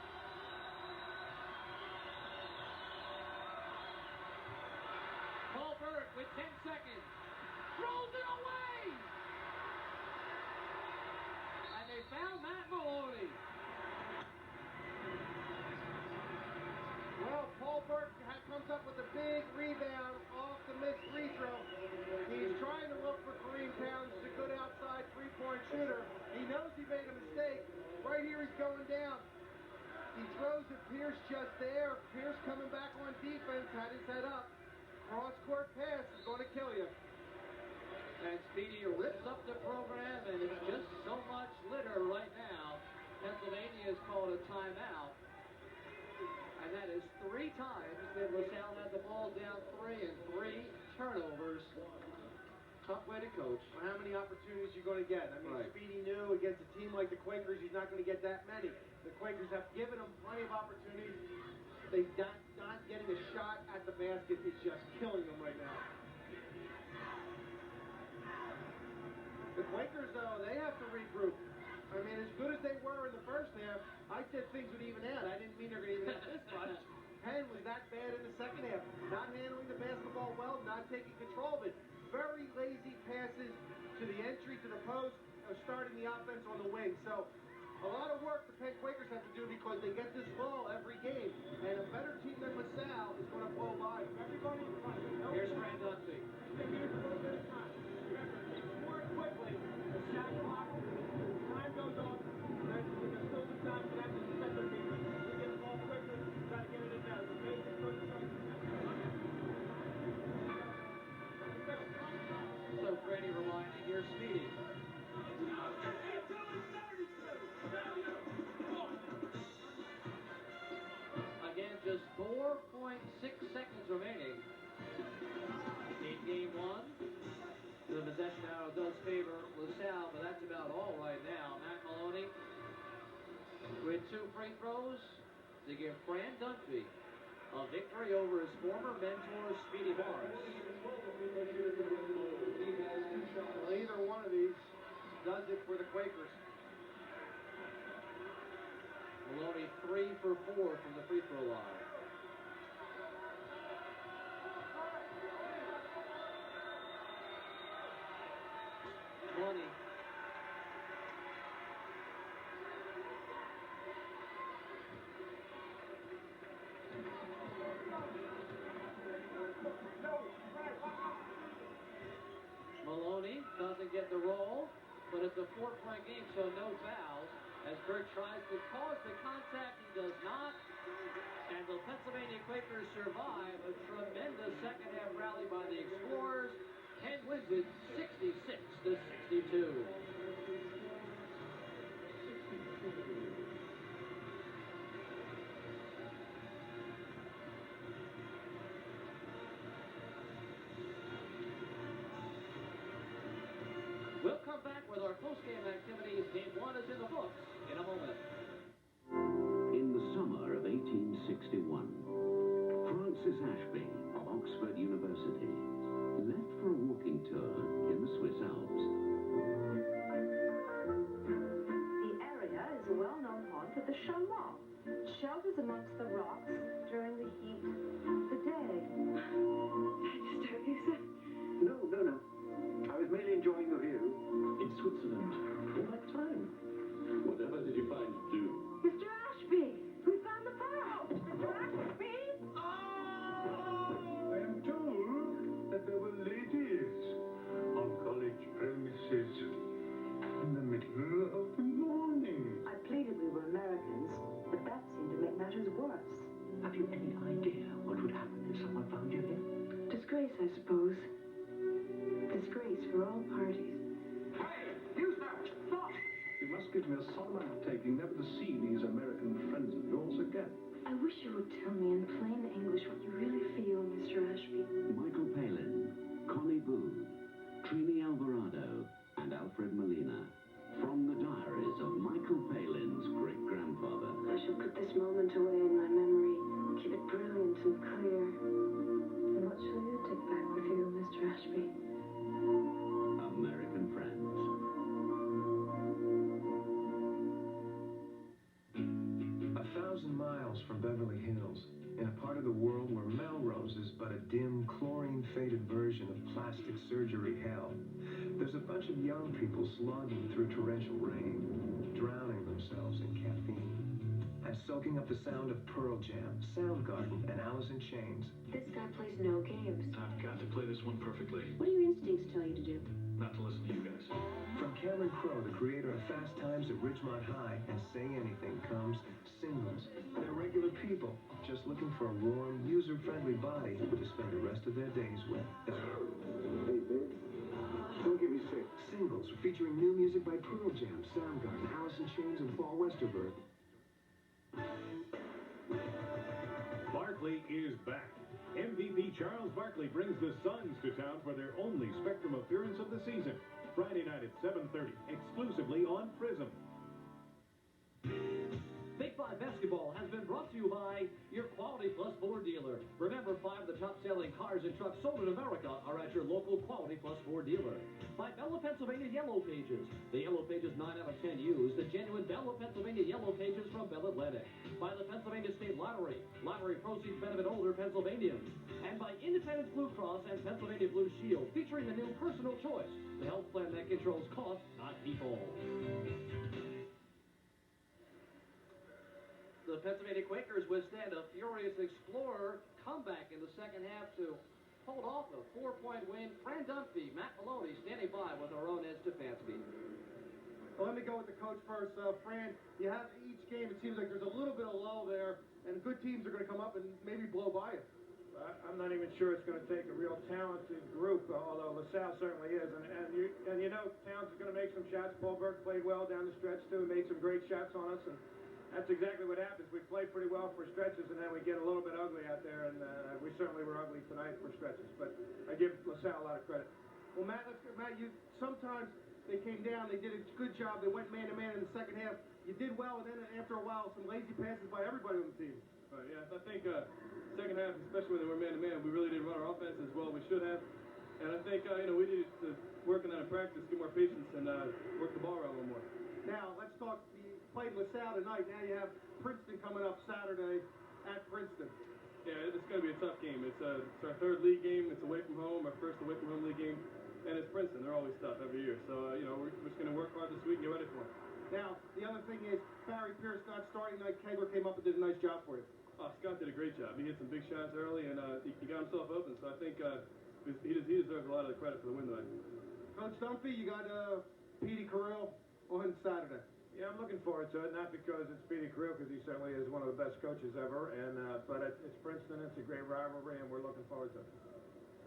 Paul Burt with 10 seconds. Throws it away! And they found Matt Maloney. Well, Paul Burt comes up with a big rebound off the missed free throw. He's trying to look for Kareem Towns, a good outside three-point shooter. He knows he made a mistake. Right here he's going down. He throws it, Pierce just there. Pierce coming back on defense, had his head up. Cross-court pass is going to kill you. And Speedy rips up the program, and it's just so much litter right now. Pennsylvania has called a timeout. And that is 3 times that LaSalle had the ball down 3 and 3 turnovers. Tough way to coach. Well, how many opportunities you going to get? I mean, Right. Speedy knew against a team like the Quakers, he's not going to get that many. The Quakers have given him plenty of opportunities. They're not getting a shot at the basket is just killing them right now. The Quakers, though, they have to regroup. I mean, as good as they were in the first half, I said things would even out. I didn't mean they're going to even out this much. Penn was that bad in the second half. Not handling the basketball well, not taking control of it. Very lazy passes to the entry, to the post, starting the offense on the wing. So, a lot of work the Penn Quakers have to do because they get this ball every game. And a better team than LaSalle is going to blow by. Everybody, Here's Fran Dunphy. More quickly, the shot clock, time goes off, there's still the time for that to set their defense. We get the ball quickly, try to get it in there. The basic first So Freddie reminding, here's Speedy. Again, just 4.6 seconds remaining in game 1. The possession arrow does favor LaSalle, but that's about all right now. Matt Maloney with 2 free throws to give Fran Dunphy a victory over his former mentor, Speedy Morris. Well, either one of these does it for the Quakers. Maloney 3 for 4 from the free throw line. Maloney. Maloney doesn't get the roll, but it's a 4-point game, so no fouls. As Burt tries to cause the contact, he does not. And the Pennsylvania Quakers survive a tremendous second half rally by the Explorers. Penn wins it 66-62. We'll come back with our post-game activities. Game 1 is in the books in a moment. In the summer of 1861, Francis Ashby of Oxford University left for a walking tour in the Swiss Alps. The area is a well-known haunt for the chamois. Shelters amongst the rocks during the heat of the day. Did I disturb you, sir? No. I was merely enjoying the view. In Switzerland, all that time. Whatever did you find to do? Mr. Ashby, we found the pearl. Mr. Ashby? I am told that there were ladies on college premises in the middle of the morning. I pleaded we were Americans, but that seemed to make matters worse. Have you any idea what would happen if someone found you here? Disgrace, I suppose. Disgrace for all parties. Hey, you stop! Stop! You must give me a solemn undertaking never to see these American friends of yours again. I wish you would tell me in plain English what you really feel, Mr. Ashby. Michael Palin, Connie Booth, Trini Alvarado, and Alfred Molina. From the diaries of Michael Palin's great-grandfather. I shall put this moment away in my memory, keep it brilliant and clear. R-rated version of plastic surgery hell. There's a bunch of young people slogging through torrential rain, drowning themselves in caffeine, and soaking up the sound of Pearl Jam, Soundgarden, and Alice in Chains. This guy plays no games. I've got to play this one perfectly. What do your instincts tell you to do? Not to listen to you guys. From Cameron Crowe, the creator of Fast Times at Ridgemont High and Say Anything, comes Singles. They're regular people, just looking for a warm, user-friendly body to spend the rest of their days with. Hey, babe. Don't get me sick. Singles, featuring new music by Pearl Jam, Soundgarden, Alice in Chains, and Paul Westerberg. Barkley is back. MVP Charles Barkley brings the Suns to town for their only Spectrum appearance of the season. Friday night at 7:30, exclusively on Prism. Big 5 Basketball has been brought to you by your Quality Plus Ford dealer. Remember, 5 of the top-selling cars and trucks sold in America are at your local Quality Plus Ford dealer. By Bella, Pennsylvania Yellow Pages. The Yellow Pages 9 out of 10 used. The genuine Bella, Pennsylvania Yellow Pages from Bell Atlantic. By the Pennsylvania State Lottery. Lottery proceeds benefit older Pennsylvanians. And by Independence Blue Cross and Pennsylvania Blue Shield, featuring the new Personal Choice, the health plan that controls cost, not people. The Pennsylvania Quakers withstand a furious Explorer comeback in the second half to hold off a 4-point win. Fran Dunphy, Matt Maloney standing by with our own Ed Stefanski. Well, let me go with the coach first. Fran, you have each game, it seems like there's a little bit of lull there, and good teams are going to come up and maybe blow by you. I'm not even sure it's going to take a real talented group, although LaSalle certainly is. And you know, Towns is going to make some shots. Paul Burke played well down the stretch, too. Made some great shots on us, and that's exactly what happens. We play pretty well for stretches, and then we get a little bit ugly out there, and we certainly were ugly tonight for stretches. But I give LaSalle a lot of credit. Well, Matt, sometimes they came down, they did a good job, they went man-to-man in the second half. You did well, and then after a while, some lazy passes by everybody on the team. Yeah, I think second half, especially when they were man-to-man, we really didn't run our offense as well as we should have. And I think, we needed to work on that in practice, get more patience, and work the ball around a little more. Now, let's talk. You played LaSalle tonight. Now you have Princeton coming up Saturday at Princeton. Yeah, it's going to be a tough game. It's our third league game. It's away from home, our first away from home league game. And it's Princeton. They're always tough every year. So, we're just going to work hard this week and get ready for it. Now, the other thing is, Barry Pierce not starting tonight. Kegler came up and did a nice job for you. Oh, Scott did a great job. He hit some big shots early, and he got himself open. So I think he deserves a lot of the credit for the win tonight. Coach Dunphy, you got Petey Carrill on Saturday. Yeah, I'm looking forward to it, not because it's Petey Carrill, because he certainly is one of the best coaches ever, but it's Princeton, it's a great rivalry, and we're looking forward to it.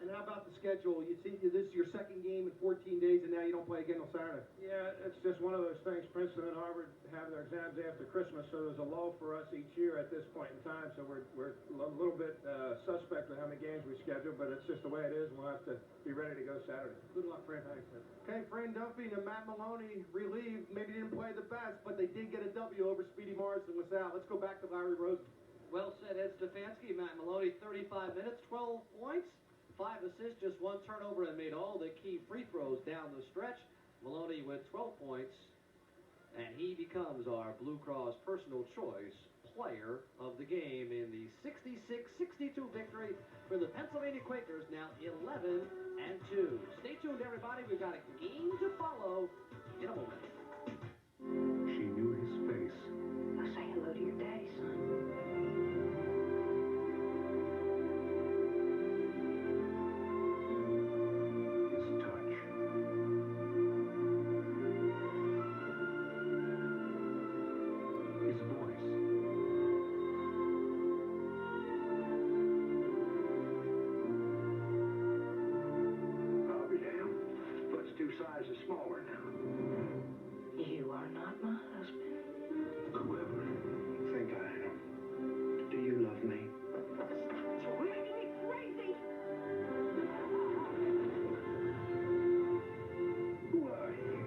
And how about the schedule? You see, this is your second game in 14 days, and now you don't play again until Saturday. Yeah, it's just one of those things. Princeton and Harvard have their exams after Christmas, so there's a lull for us each year at this point in time, so we're a little bit suspect of how many games we schedule, but it's just the way it is, and we'll have to be ready to go Saturday. Good luck, Fran. Thanks. Okay, Fran Dunphy and Matt Maloney relieved. Maybe didn't play the best, but they did get a W over Speedy Morris and LaSalle. Let's go back to Larry Rosen. Well said, Ed Stefanski. Matt Maloney, 35 minutes, 12 points. 5 assists, just 1 turnover, and made all the key free throws down the stretch. Maloney with 12 points, and he becomes our Blue Cross Personal Choice Player of the game in the 66-62 victory for the Pennsylvania Quakers, now 11-2. Stay tuned, everybody. We've got a game to follow in a moment. She knew his face. I'll say hello to your daddy, son. Sizes smaller now. You are not my husband. Whoever you think I am. Do you love me? You're making me crazy. Who are you?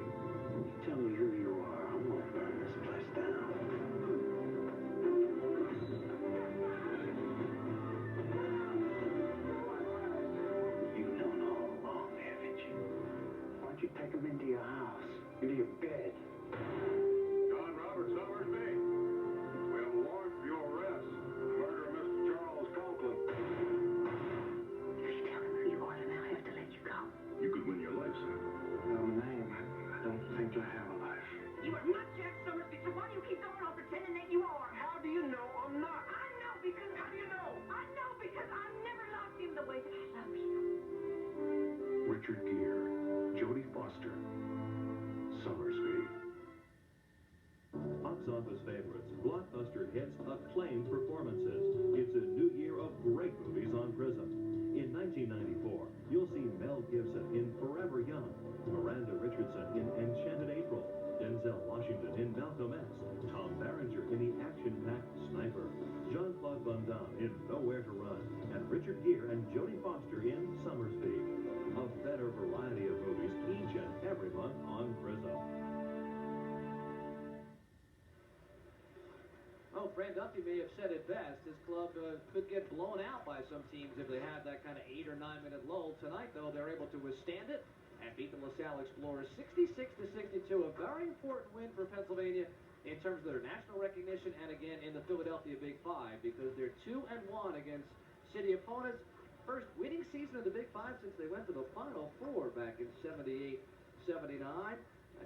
Tell me who you are. I'm gonna burn this place down. You've known all along, haven't you? Why don't you take him into your house, into your bed? John Roberts, Summers Bay. We have a warrant for your arrest. Murder of Mr. Charles Conklin. If you tell him who you are tonight, Richard Gere, Jodie Foster, Summersby. Box office favorites, blockbuster hits, acclaimed performances. It's a new year of great movies on Prism. In 1994, you'll see Mel Gibson in Forever Young, Miranda Richardson in Enchanted April, Denzel Washington in Malcolm X, Tom Berenger in the action-packed Sniper, Jean-Claude Van Damme in Nowhere to Run, and Richard Gere and Jodie Foster in Summersby. A better variety of movies each and every month on Prism. Oh, Fran Duffy may have said it best. His club could get blown out by some teams if they had that kind of 8 or 9 minute lull. Tonight, though, they're able to withstand it and beat the LaSalle Explorers 66-62. A very important win for Pennsylvania in terms of their national recognition and again in the Philadelphia Big Five because they're 2-1 against city opponents. First winning season of the Big Five since they went to the Final Four back in 78-79.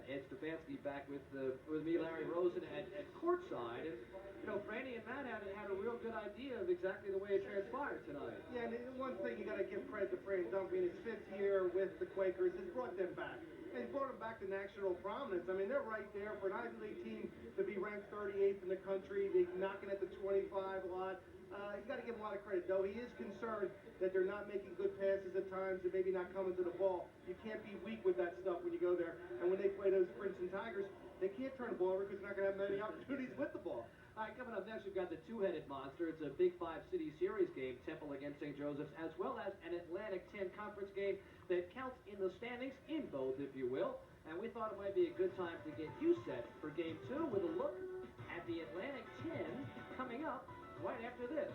Ed Stefanski back with me, Larry Rosen, at courtside. And, you know, Franny and Matt had a real good idea of exactly the way it transpired tonight. Yeah, and one thing you got to give credit to Franny Dumpy in his 5th year with the Quakers has brought them back. And he's brought them back to national prominence. I mean, they're right there for an Ivy League team to be ranked 38th in the country. They're knocking at the 25 a lot. You got to give him a lot of credit, though. He is concerned that they're not making good passes at times and maybe not coming to the ball. You can't be weak with that stuff when you go there. And when they play those Princeton Tigers, they can't turn the ball over because they're not going to have many opportunities with the ball. All right, coming up next, we've got the two-headed monster. It's a Big Five City Series game, Temple against St. Joseph's, as well as an Atlantic 10 conference game that counts in the standings, in both, if you will. And we thought it might be a good time to get you set for Game 2 with a look at the Atlantic 10 coming up right after this.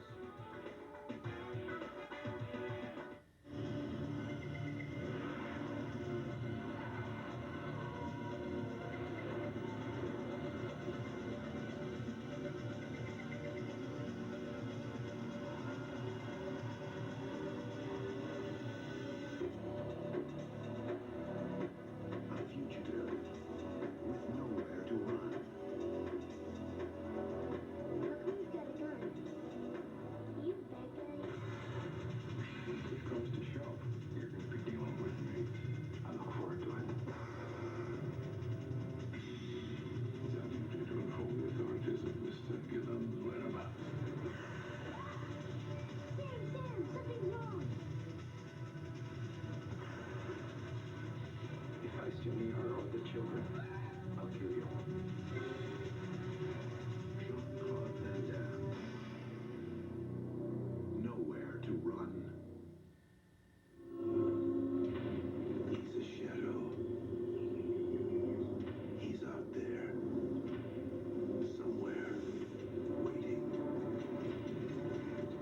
Children, I'll kill you. Jean-Claude Van Damme. Nowhere to run. He's a shadow. He's out there. Somewhere. Waiting.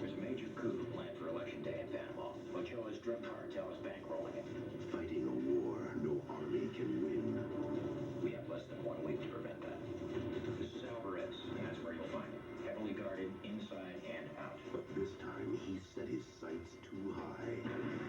There's a major coup planned for Election Day in Panama. Ochoa's drug cartel is bankrolling it. Fighting a war no army can win. We have less than 1 week to prevent that. This is Alvarez, and that's where you'll find him. Heavily guarded inside and out. But this time, he set his sights too high.